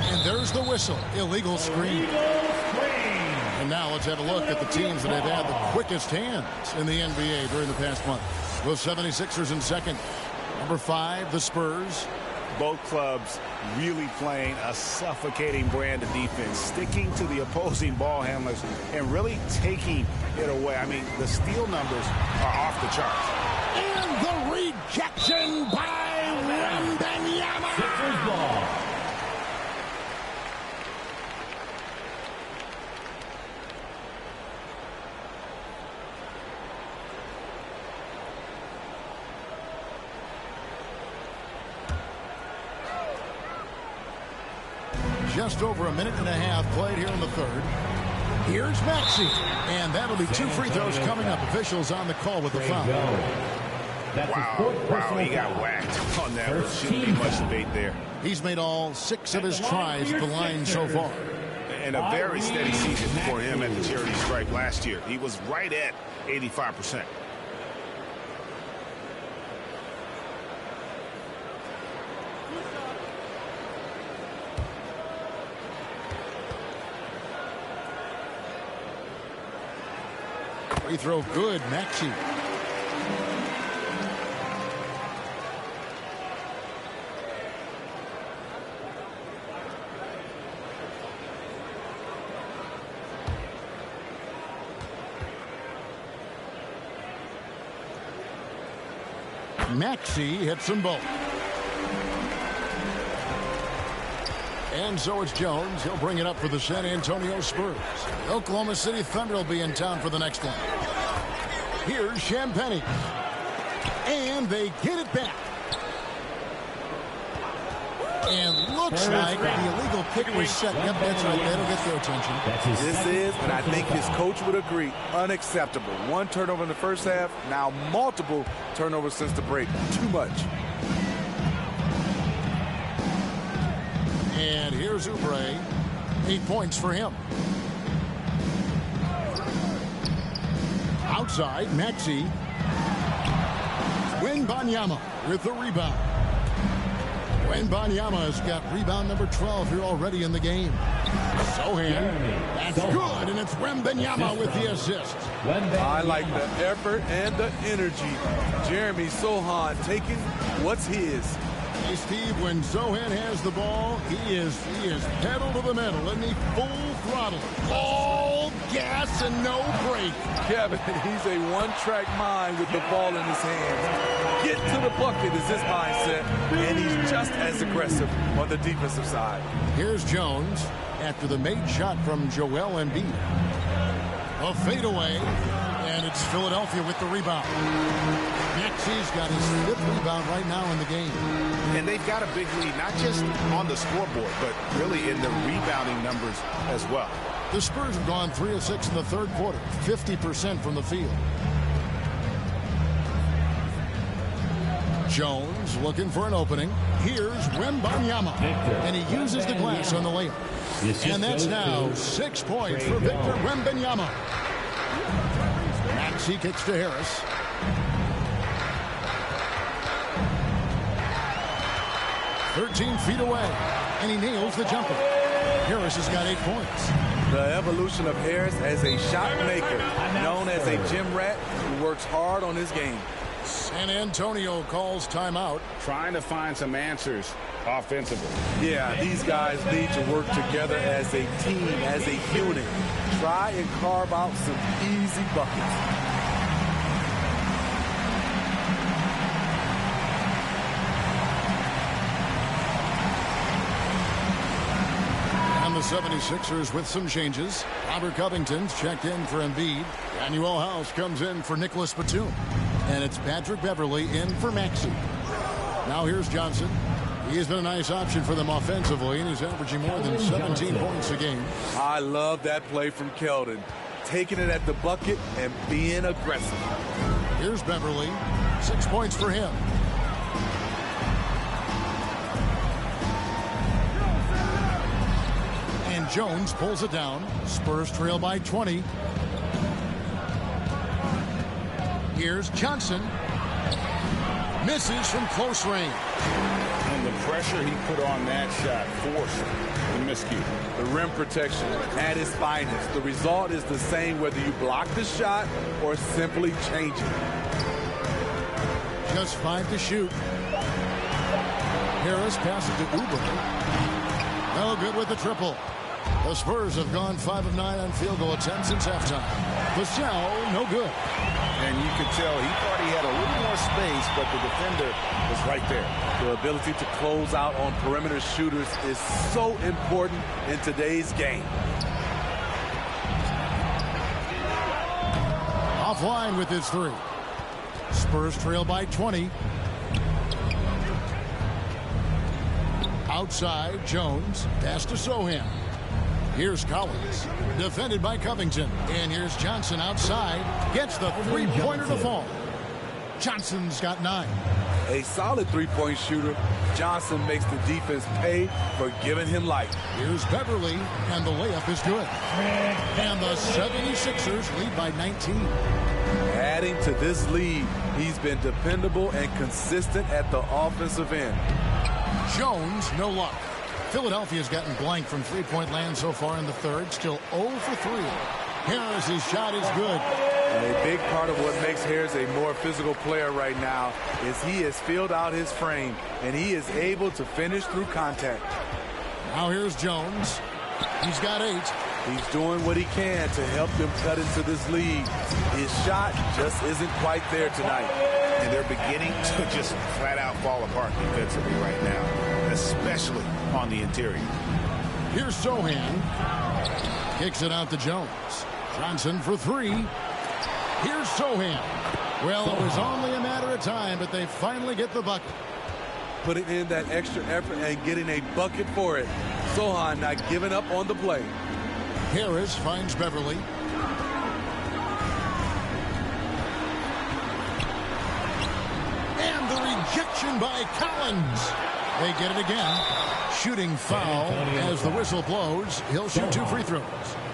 Speaker 4: And there's the whistle. Illegal screen. And now let's have a look at the teams that have had the quickest hands in the NBA during the past month. The 76ers in second. Number 5, the Spurs.
Speaker 6: Both clubs really playing a suffocating brand of defense, sticking to the opposing ball handlers and really taking it away. I mean, the steal numbers are off the charts.
Speaker 4: And the rejection by Wembanyama.
Speaker 10: Sixers ball.
Speaker 4: Just over a minute and a half played here in the third. Here's Maxey. And that'll be 2 free throws coming up. Officials on the call with the foul.
Speaker 6: Wow, he got whacked on that one. Shouldn't be much debate there.
Speaker 4: He's made all 6 of his tries at the line so far.
Speaker 6: And a very steady season for him at the charity stripe last year. He was right at 85%.
Speaker 4: Free throw good, Maxey. Maxey hits them both. And so it's Jones. He'll bring it up for the San Antonio Spurs. The Oklahoma City Thunder will be in town for the next one. Here's Champagnie. And they get it back. And looks like the illegal kick was set. Yep, that's right. That'll get their attention.
Speaker 5: This is, and I think his coach would agree, unacceptable. 1 turnover in the first half, now multiple turnovers since the break. Too much.
Speaker 4: And here's Oubre. 8 points for him. Outside, Maxey. Wembanyama with the rebound. Wembanyama has got rebound number 12 here already in the game. Sohan, that's good, and it's Wembanyama with the assist.
Speaker 5: I like the effort and the energy. Jeremy Sohan taking what's his.
Speaker 4: Hey, Steve, when Sohan has the ball, he is pedal to the metal, isn't he? Full throttle. All gas and no brake.
Speaker 5: Kevin, he's a one-track mind with the ball in his hands. Get to the bucket is his mindset, and he's just as aggressive on the defensive side.
Speaker 4: Here's Jones after the made shot from Joel Embiid. A fadeaway, and it's Philadelphia with the rebound. Maxey's got his 5th rebound right now in the game.
Speaker 6: And they've got a big lead, not just on the scoreboard, but really in the rebounding numbers as well.
Speaker 4: The Spurs have gone 3 of 6 in the third quarter, 50% from the field. Jones looking for an opening. Here's Wembanyama, and he uses the glass on the layup. And that's now 6 points for Victor Wembanyama. Maxey kicks to Harris. "13 feet away, and he nails the jumper." Harris has got 8 points.
Speaker 5: The evolution of Harris as a shot maker, known as a gym rat who works hard on his game.
Speaker 4: San Antonio calls timeout.
Speaker 6: Trying to find some answers offensively.
Speaker 5: Yeah, these guys need to work together as a team, as a unit. Try and carve out some easy buckets.
Speaker 4: And the 76ers with some changes. Robert Covington's checked in for Embiid. Daniel House comes in for Nicholas Batum. And it's Patrick Beverley in for Maxey. Now here's Johnson. He's been a nice option for them offensively, and he's averaging more than 17 points a game.
Speaker 5: I love that play from Keldon. Taking it at the bucket and being aggressive.
Speaker 4: Here's Beverley. 6 points for him. And Jones pulls it down. Spurs trail by 20. Here's Johnson. Misses from close range.
Speaker 6: And the pressure he put on that shot forced the miscue.
Speaker 5: The rim protection at its finest. The result is the same whether you block the shot or simply change it.
Speaker 4: Just 5 to shoot. Harris passes to Oubre. No good with the triple. The Spurs have gone 5 of 9 on field goal attempts since halftime. Vassell, no good.
Speaker 6: And you could tell he thought he had a little more space, but the defender was right there.
Speaker 5: The ability to close out on perimeter shooters is so important in today's game.
Speaker 4: Offline with his 3. Spurs trail by 20. Outside, Jones. Pass to Sohan. Here's Collins. Defended by Covington. And here's Johnson outside. Gets the three-pointer to fall. Johnson's got 9.
Speaker 5: A solid three-point shooter. Johnson makes the defense pay for giving him life.
Speaker 4: Here's Beverley, and the layup is good. And the 76ers lead by 19.
Speaker 5: Adding to this lead, he's been dependable and consistent at the offensive end.
Speaker 4: Jones, no luck. Philadelphia's gotten blank from three-point land so far in the third. Still 0 for 3. Harris's shot is good.
Speaker 5: A big part of what makes Harris a more physical player right now is he has filled out his frame, and he is able to finish through contact.
Speaker 4: Now here's Jones. He's got 8.
Speaker 5: He's doing what he can to help them cut into this lead. His shot just isn't quite there tonight.
Speaker 6: And they're beginning to just flat out fall apart defensively right now, especially on the interior.
Speaker 4: Here's Sohan. Kicks it out to Jones. Johnson for 3. Here's Sohan. Well, it was only a matter of time, but they finally get the bucket.
Speaker 5: Putting in that extra effort and getting a bucket for it. Sohan not giving up on the play.
Speaker 4: Harris finds Beverley. And the rejection by Collins. They get it again. Shooting foul as the whistle blows. He'll shoot 2 free throws.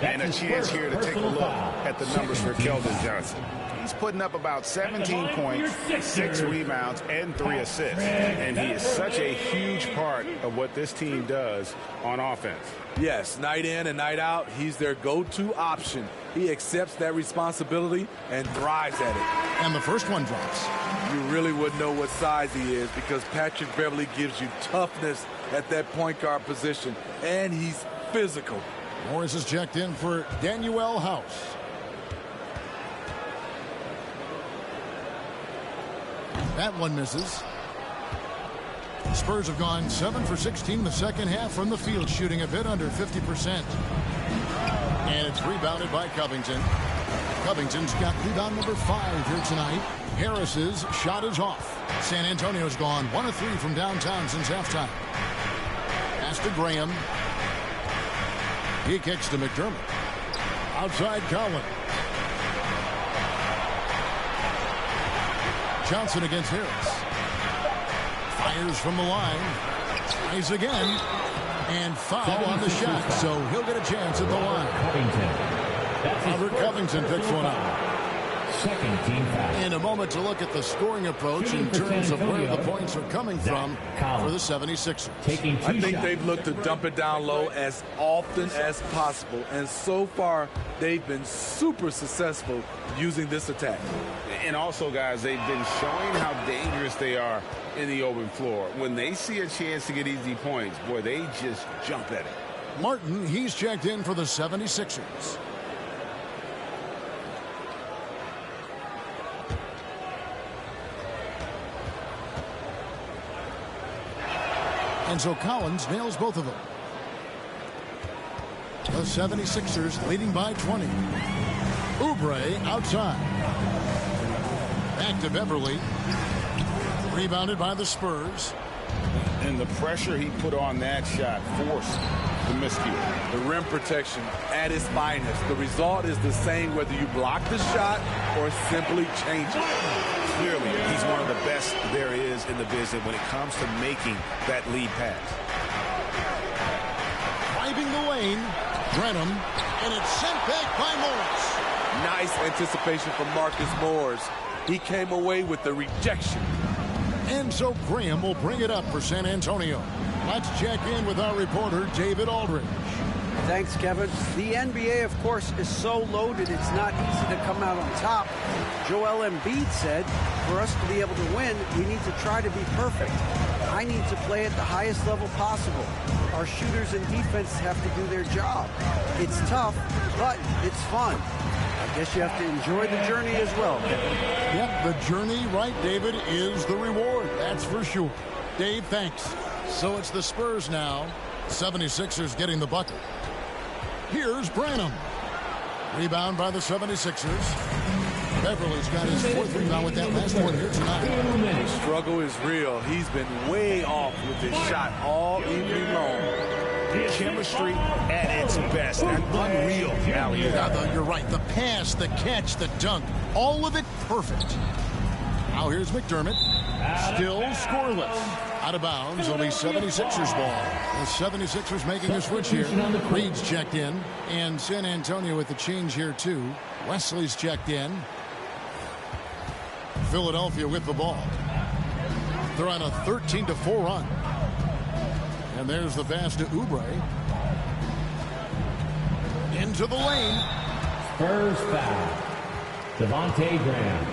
Speaker 6: And a chance here to take a look at the numbers for Keldon Johnson. He's putting up about 17 points, 6 rebounds, and 3 assists. And he is such a huge part of what this team does on offense.
Speaker 5: Yes, night in and night out, he's their go-to option. He accepts that responsibility and thrives at it.
Speaker 4: And the first one drops.
Speaker 5: You really wouldn't know what size he is because Patrick Beverley gives you toughness at that point guard position, and he's physical.
Speaker 4: Morris is checked in for Daniel House. That one misses. Spurs have gone 7 for 16 the second half from the field, shooting a bit under 50%. And it's rebounded by Covington. Covington's got rebound number 5 here tonight. Harris's shot is off. San Antonio's gone 1 of 3 from downtown since halftime. Pass to Graham. He kicks to McDermott. Outside Collins. Johnson against Harris. Fires from the line. Tries again. And foul on the shot, so he'll get a chance at the line. Robert Covington picks one up.
Speaker 10: Second team foul.
Speaker 4: In a moment to look at the scoring approach in terms of where the points are coming from for the 76ers.
Speaker 5: I think they've looked to dump it down low as often as possible, and so far they've been super successful using this attack.
Speaker 6: And also, guys, they've been showing how dangerous they are in the open floor. When they see a chance to get easy points, boy, they just jump at it.
Speaker 4: Martin, he's checked in for the 76ers. And so Collins nails both of them. The 76ers leading by 20. Oubre outside. Back to Beverly. Rebounded by the Spurs.
Speaker 6: And the pressure he put on that shot forced the miscue.
Speaker 5: The rim protection at its finest. The result is the same whether you block the shot or simply change it.
Speaker 6: Clearly, he's one of the best there is in the business when it comes to making that lead pass.
Speaker 4: Driving the lane, Brenham, and it's sent back by Morris.
Speaker 5: Nice anticipation from Marcus Morris. He came away with the rejection.
Speaker 4: And so Graham will bring it up for San Antonio. Let's check in with our reporter, David Aldridge.
Speaker 9: Thanks, Kevin. The NBA, of course, is so loaded it's not easy to come out on top. Joel Embiid said, for us to be able to win, we need to try to be perfect. I need to play at the highest level possible. Our shooters and defense have to do their job. It's tough, but it's fun. I guess you have to enjoy the journey as well, Kevin.
Speaker 4: Yep, the journey, right, David, is the reward. That's for sure. Dave, thanks. So it's the Spurs now. 76ers getting the bucket. Here's Branham. Rebound by the 76ers. Beverly's got his fourth rebound with that last one here tonight.
Speaker 5: The struggle is real. He's been way off with his shot all evening long.
Speaker 6: Chemistry at its best. An unreal alley.
Speaker 4: Yeah, you're right. The pass, the catch, the dunk. All of it perfect. Now here's McDermott. Still scoreless. Out of bounds. It'll be 76ers ball. The 76ers making a switch here. Reed's checked in. And San Antonio with the change here too. Wesley's checked in. Philadelphia with the ball. They're on a 13-4 run. And there's the pass to Oubre. Into the lane.
Speaker 10: Spurs foul. Devontae Graham.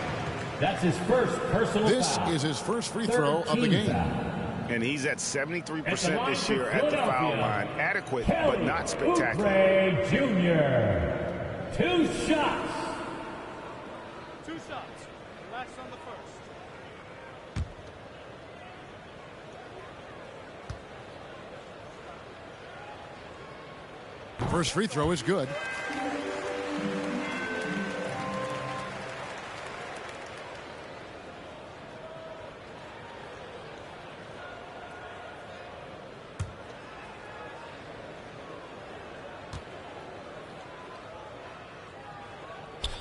Speaker 10: That's his first personal
Speaker 4: This
Speaker 10: foul.
Speaker 4: is his first free throw of the game.
Speaker 10: Foul.
Speaker 6: And he's at 73% this year at the foul line. Adequate, but not spectacular.
Speaker 10: Oubre Jr. 2 shots.
Speaker 16: 2 shots. Relax on the first.
Speaker 4: First free throw is good.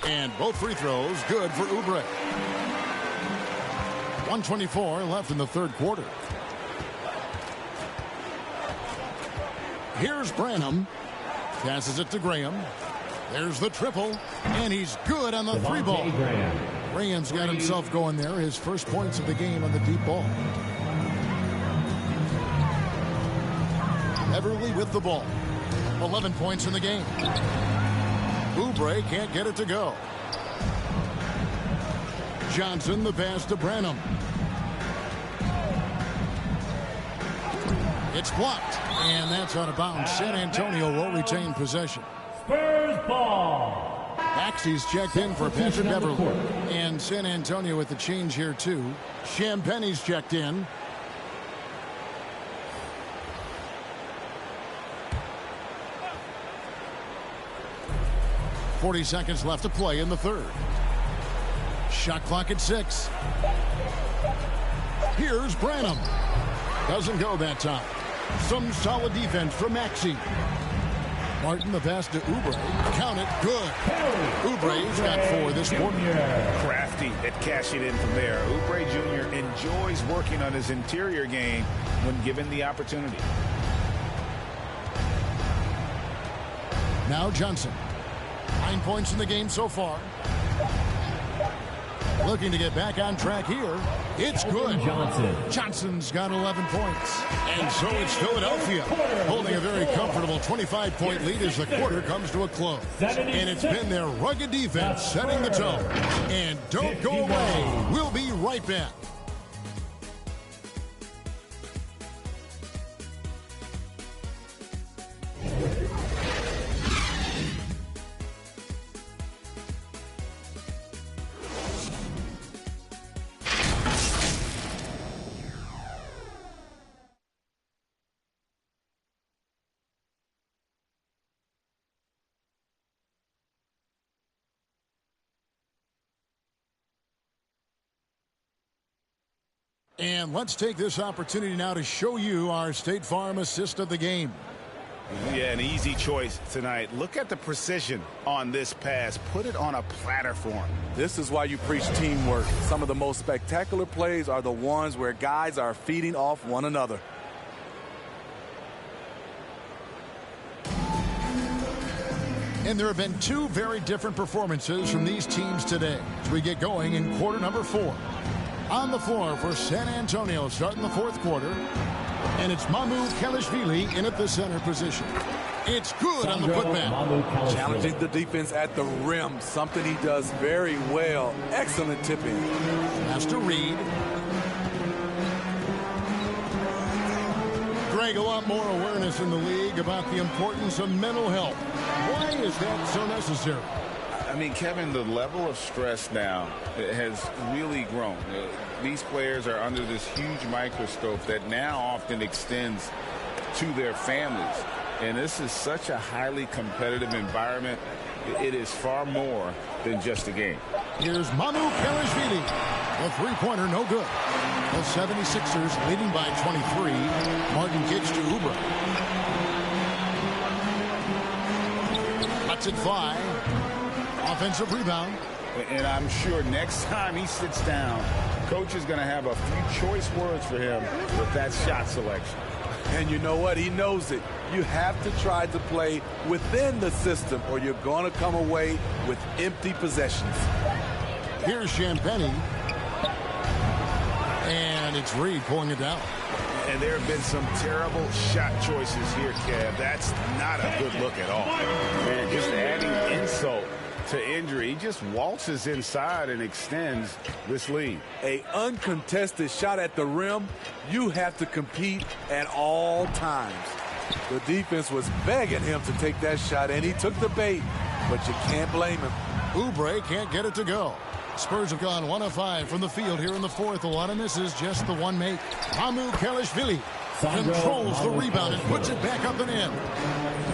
Speaker 4: And both free throws good for Oubre. 1:24 left in the third quarter. Here's Branham. Passes it to Graham. There's the triple. And he's good on the three ball. Graham's got himself going there. His first points of the game on the deep ball. Beverly with the ball. 11 points in the game. Oubre can't get it to go. Johnson the pass to Branham. It's blocked, and that's out of bounds. San Antonio will retain possession.
Speaker 10: Spurs ball.
Speaker 4: Maxey's checked in for Patrick Beverly. And San Antonio with the change here, too. Champagne's checked in. .40 seconds left to play in the third. Shot clock at 6. Here's Branham. Doesn't go that time. Some solid defense from Maxey. Martin the pass to Oubre. Count it. Good. Oubre's got 4 this quarter.
Speaker 6: Crafty at cashing in from there. Oubre Jr. enjoys working on his interior game when given the opportunity.
Speaker 4: Now Johnson. 9 points in the game so far. Looking to get back on track here. It's good. Johnson's got 11 points. And so it's Philadelphia holding a very comfortable 25-point lead as the quarter comes to a close. And it's been their rugged defense setting the tone. And don't go away. We'll be right back. And let's take this opportunity now to show you our State Farm assist of the game.
Speaker 6: Yeah, an easy choice tonight. Look at the precision on this pass. Put it on a platter for him.
Speaker 5: This is why you preach teamwork. Some of the most spectacular plays are the ones where guys are feeding off one another.
Speaker 4: And there have been two very different performances from these teams today as we get going in quarter number 4. On the floor for San Antonio starting the fourth quarter. And it's Mamu Kelishvili in at the center position. It's good on the putback.
Speaker 5: Challenging the defense at the rim, something he does very well. Excellent tipping.
Speaker 4: Has to Reed. Greg, a lot more awareness in the league about the importance of mental health. Why is that so necessary?
Speaker 6: I mean, Kevin, the level of stress now has really grown. These players are under this huge microscope that now often extends to their families. And this is such a highly competitive environment. It is far more than just a game.
Speaker 4: Here's Mamu Kelishvili. The three-pointer, no good. The 76ers leading by 23. Martin kicks to Oubre. Lets it fly. Offensive rebound.
Speaker 6: And I'm sure next time he sits down, coach is going to have a few choice words for him with that shot selection.
Speaker 5: And you know what? He knows it. You have to try to play within the system or you're going to come away with empty possessions.
Speaker 4: Here's Champagny. And it's Reed pulling it down.
Speaker 6: And there have been some terrible shot choices here, Kev. That's not a good look at all. Man, just adding insult to injury. He just waltzes inside and extends this lead.
Speaker 5: An uncontested shot at the rim, you have to compete at all times. The defense was begging him to take that shot, and he took the bait, but you can't blame him.
Speaker 4: Oubre can't get it to go. Spurs have gone 1 of 5 from the field here in the fourth. A lot of misses, just the one make. Mamu Kelishvili controls the rebound and puts it back up and in.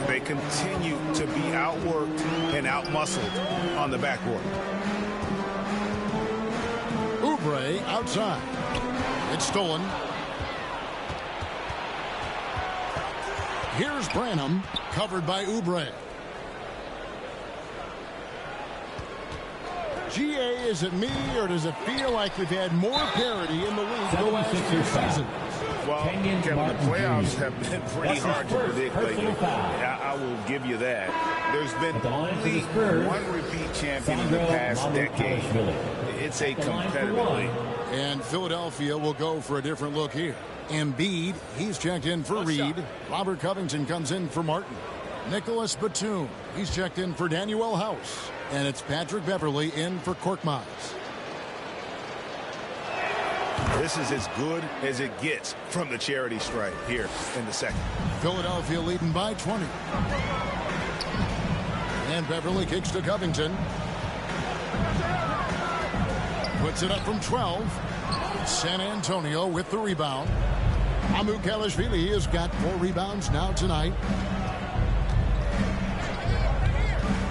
Speaker 6: They continue to be outworked and outmuscled on the backboard.
Speaker 4: Oubre outside. It's stolen. Here's Branham, covered by Oubre. GA, is it me, or does it feel like we've had more parity in the league the last few seasons?
Speaker 6: Well, Kevin, the playoffs have been pretty hard to predict lately. I will give you that. There's been only one repeat champion in the past decade. It's a competitive league.
Speaker 4: And Philadelphia will go for a different look here. Embiid, he's checked in for Reed. Robert Covington comes in for Martin. Nicholas Batum, he's checked in for Daniel House. And it's Patrick Beverly in for Korkmaz.
Speaker 6: This is as good as it gets from the charity stripe here in the second.
Speaker 4: Philadelphia leading by 20. And Beverly kicks to Covington. Puts it up from 12. San Antonio with the rebound. Mamu Kelishvili has got 4 rebounds now tonight.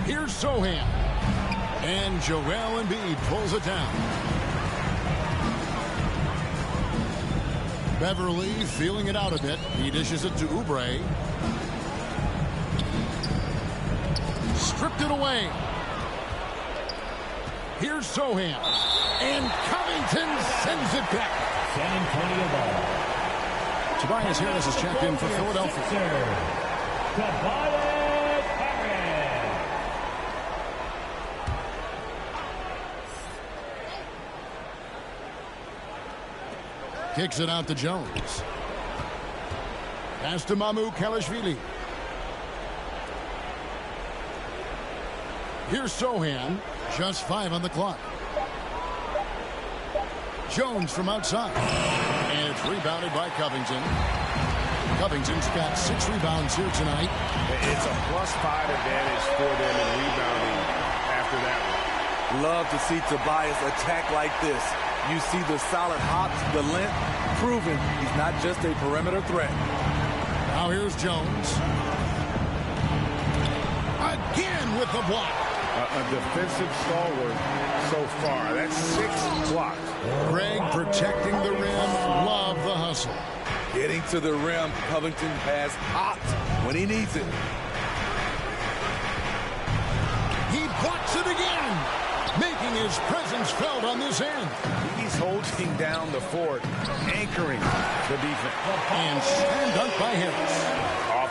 Speaker 4: Here's Sohan. And Joel Embiid pulls it down. Beverly feeling it out a bit. He dishes it to Oubre. Stripped it away. Here's Sohan. And Covington sends it back.
Speaker 10: San Antonio ball.
Speaker 4: Tobias Harris is checked in for Philadelphia.
Speaker 10: Tobias Harris.
Speaker 4: Kicks it out to Jones. Pass to Mamu Kelishvili. Here's Sohan. Just 5 on the clock. Jones from outside. And it's rebounded by Covington. Covington's got 6 rebounds here tonight.
Speaker 6: It's a +5 advantage for them in rebounding after that one.
Speaker 5: Love to see Tobias attack like this. You see the solid hops, the length, proving he's not just a perimeter threat.
Speaker 4: Now here's Jones. Again with the block.
Speaker 6: a defensive stalwart so far. That's 6 blocks.
Speaker 4: Greg protecting the rim. Love the hustle.
Speaker 5: Getting to the rim, Covington has popped when he needs it.
Speaker 4: He blocks it again, making his presence felt on this end.
Speaker 6: He's holding down the fort, anchoring the defense.
Speaker 4: And slam dunk by Harris.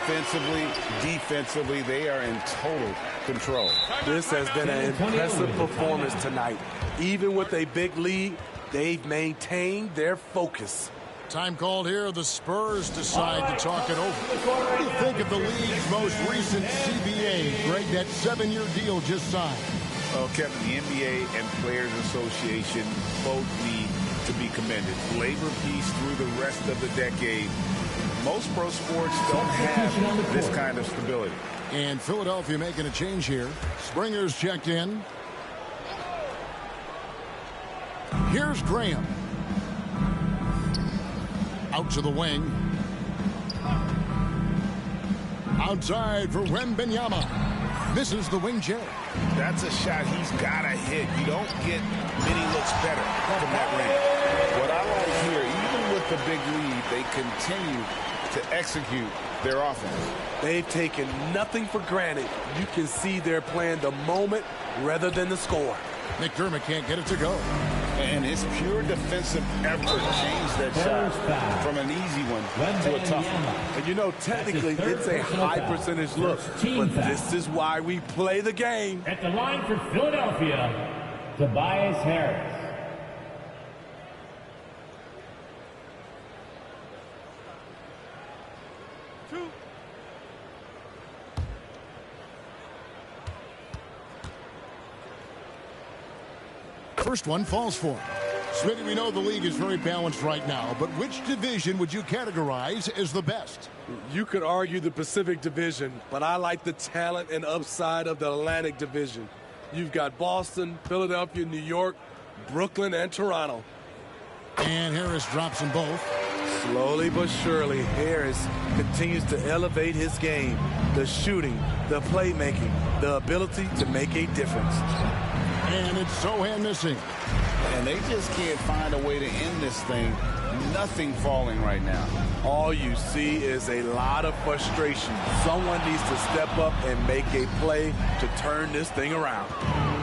Speaker 6: Offensively, defensively, they are in total control.
Speaker 5: This has been an impressive performance tonight. Even with a big lead, they've maintained their focus.
Speaker 4: Time called here. The Spurs decide to talk it over. What do you think of the league's most recent CBA? Greg, that 7-year deal just signed.
Speaker 6: Well, Kevin, the NBA and Players Association both need to be commended. Labor peace through the rest of the decade. Most pro sports don't have this kind of stability.
Speaker 4: And Philadelphia making a change here. Springer's checked in. Here's Graham. Out to the wing. Outside for Wembanyama. Misses the wing chair.
Speaker 6: That's a shot he's got to hit. You don't get many looks better from that range. What I like here, even with the big lead, they continue to execute their offense.
Speaker 5: They've taken nothing for granted. You can see they're playing the moment rather than the score.
Speaker 4: McDermott can't get it to go.
Speaker 6: And his pure defensive effort changed that shot from an easy one to a tough one.
Speaker 5: And you know, technically, it's a high percentage look, but this is why we play the game.
Speaker 10: At the line for Philadelphia, Tobias Harris.
Speaker 4: First one falls for him. Smitty, we know the league is very balanced right now, but which division would you categorize as the best?
Speaker 5: You could argue the Pacific Division, but I like the talent and upside of the Atlantic Division. You've got Boston, Philadelphia, New York, Brooklyn, and Toronto.
Speaker 4: And Harris drops them both.
Speaker 5: Slowly but surely, Harris continues to elevate his game. The shooting, the playmaking, the ability to make a difference.
Speaker 4: And it's Sohan missing.
Speaker 6: And they just can't find a way to end this thing. Nothing falling right now.
Speaker 5: All you see is a lot of frustration. Someone needs to step up and make a play to turn this thing around.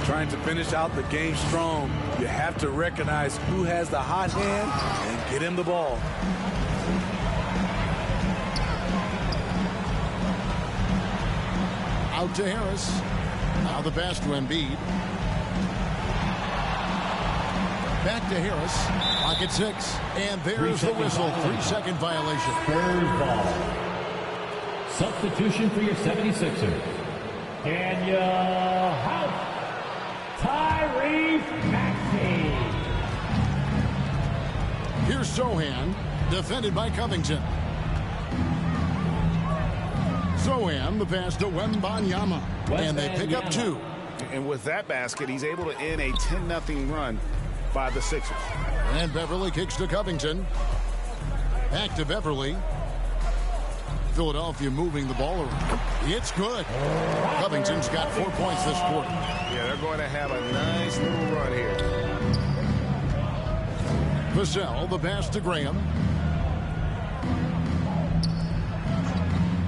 Speaker 5: Trying to finish out the game strong, you have to recognize who has the hot hand and get him the ball.
Speaker 4: Out to Harris. Now the pass to Embiid. Back to Harris. Pocket 6. And there's the whistle. 3-second violation.
Speaker 10: Spurs ball. Substitution for your 76ers. And your house. Tyrese Maxey.
Speaker 4: Here's Sohan. Defended by Covington. Sohan, the pass to Wembanyama. And they pick up 2.
Speaker 6: And with that basket, he's able to end a 10-0 run by the Sixers.
Speaker 4: And Beverly kicks to Covington. Back to Beverly. Philadelphia moving the ball around. It's good. Covington's got 4 points this quarter.
Speaker 6: Yeah, they're going to have a nice little run here.
Speaker 4: Vassell, the pass to Graham.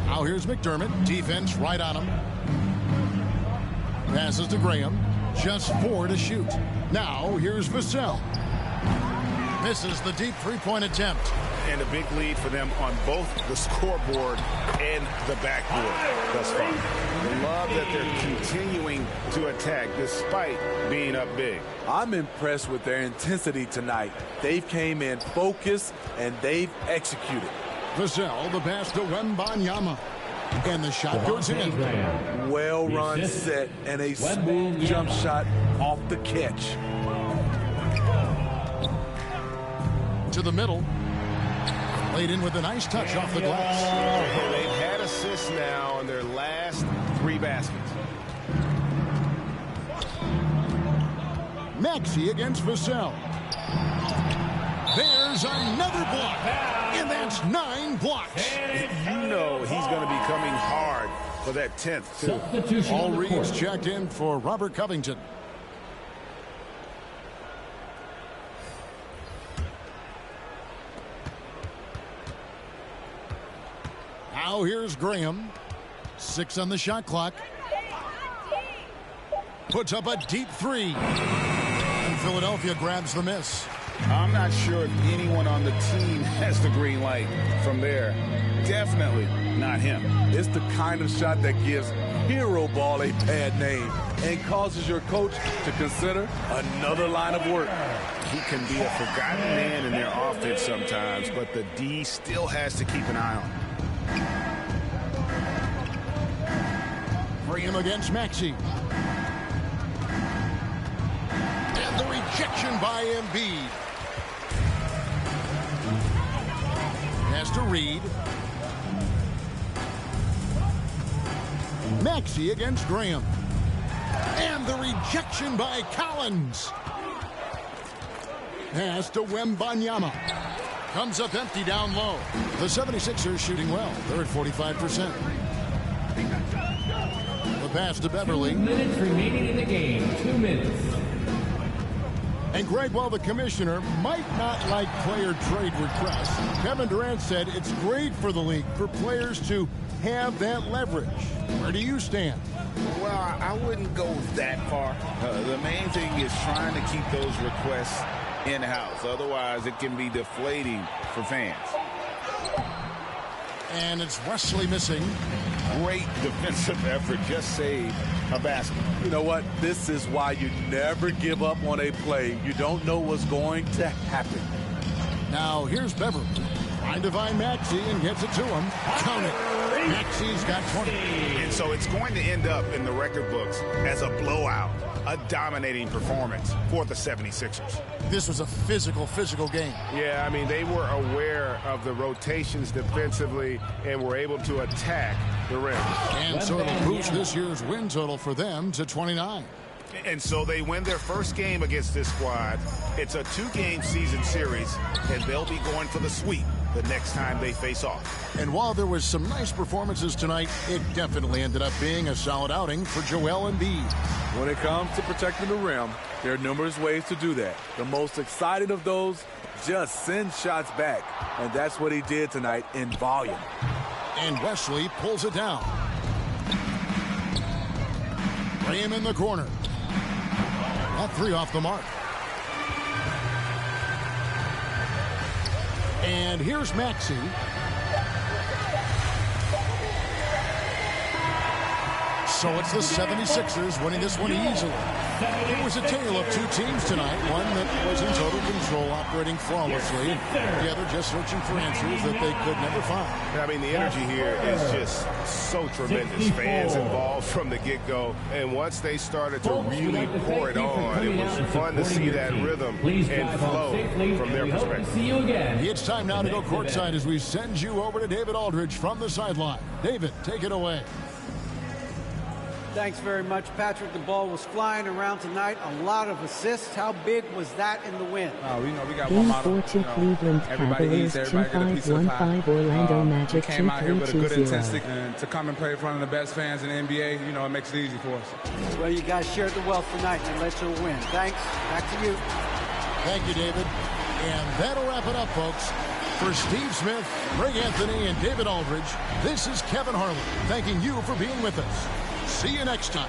Speaker 4: Now here's McDermott. Defense right on him. Passes to Graham. Just 4 to shoot. Now here's Vassell. Misses the deep three-point attempt.
Speaker 6: And a big lead for them on both the scoreboard and the backboard thus far. Love that they're continuing to attack despite being up big.
Speaker 5: I'm impressed with their intensity tonight. They've came in focused and they've executed.
Speaker 4: Vassell, the pass to Wembanyama. And the shot goes in.
Speaker 5: Well-run set and a smooth jump shot off the catch.
Speaker 4: To the middle. Laid in with a nice touch off the glass.
Speaker 6: They've had assists now on their last 3 baskets.
Speaker 4: Maxey against Vassell. There's another block. And that's 9 blocks.
Speaker 6: You know he's going to be coming hard for that 10th, too.
Speaker 4: All reads checked in for Robert Covington. Now here's Graham. 6 on the shot clock. Puts up a deep 3. And Philadelphia grabs the miss.
Speaker 6: I'm not sure if anyone on the team has the green light from there. Definitely not him.
Speaker 5: It's the kind of shot that gives hero ball a bad name and causes your coach to consider another line of work.
Speaker 6: He can be a forgotten man in their offense sometimes, but the D still has to keep an eye on him.
Speaker 4: Graham against Maxey. And the rejection by Embiid. Has to Reed. Maxey against Graham. And the rejection by Collins. Pass to Wembanyama. Comes up empty down low. The 76ers shooting well. They're at 45%. The pass to Beverly.
Speaker 10: 2 minutes remaining in the game. 2 minutes.
Speaker 4: And Greg, while the commissioner might not like player trade requests, Kevin Durant said it's great for the league for players to have that leverage. Where do you stand?
Speaker 6: Well, I wouldn't go that far. The main thing is trying to keep those requests in-house. Otherwise, it can be deflating for fans.
Speaker 4: And it's Wesley missing.
Speaker 6: Great defensive effort. Just saved a basket.
Speaker 5: You know what? This is why you never give up on a play. You don't know what's going to happen.
Speaker 4: Now, here's Beverly. Trying to find Maxey and gets it to him. Count it. Maxey's got 20.
Speaker 6: And so it's going to end up in the record books as a blowout. A dominating performance for the 76ers.
Speaker 4: This was a physical game.
Speaker 6: Yeah, I mean, they were aware of the rotations defensively and were able to attack the rim.
Speaker 4: And so it'll boost this year's win total for them to 29.
Speaker 6: And so they win their first game against this squad. It's a 2-game season series, and they'll be going for the sweep the next time they face off.
Speaker 4: And while there was some nice performances tonight, it definitely ended up being a solid outing for Joel Embiid.
Speaker 5: When it comes to protecting the rim, there are numerous ways to do that. The most exciting of those, just send shots back. And that's what he did tonight in volume.
Speaker 4: And Wesley pulls it down. Graham in the corner. That 3 off the mark. And here's Maxey. So it's the 76ers winning this one easily. It was a tale of 2 teams tonight. One that was in total control, operating flawlessly. The other just searching for answers that they could never find.
Speaker 6: I mean, the energy here is just so tremendous. Fans involved from the get-go. And once they started to really pour it on, it was fun to see that rhythm and flow from their perspective.
Speaker 4: It's time now to go courtside as we send you over to David Aldridge from the sideline. David, take it away.
Speaker 9: Thanks very much, Patrick. The ball was flying around tonight. A lot of assists. How big was that in the win?
Speaker 17: We got
Speaker 7: Game
Speaker 17: one
Speaker 7: 4 to Cleveland Cavaliers 2-5-1-5 Orlando Magic 2-3-2-0.
Speaker 17: Came out here with a good intensity and to come and play in front of the best fans in the NBA. You know, it makes it easy for us.
Speaker 9: Well, you guys shared the wealth tonight and let you win. Thanks. Back to you.
Speaker 4: Thank you, David. And that'll wrap it up, folks. For Steve Smith, Greg Anthony, and David Aldridge, this is Kevin Harlan thanking you for being with us. See you next time.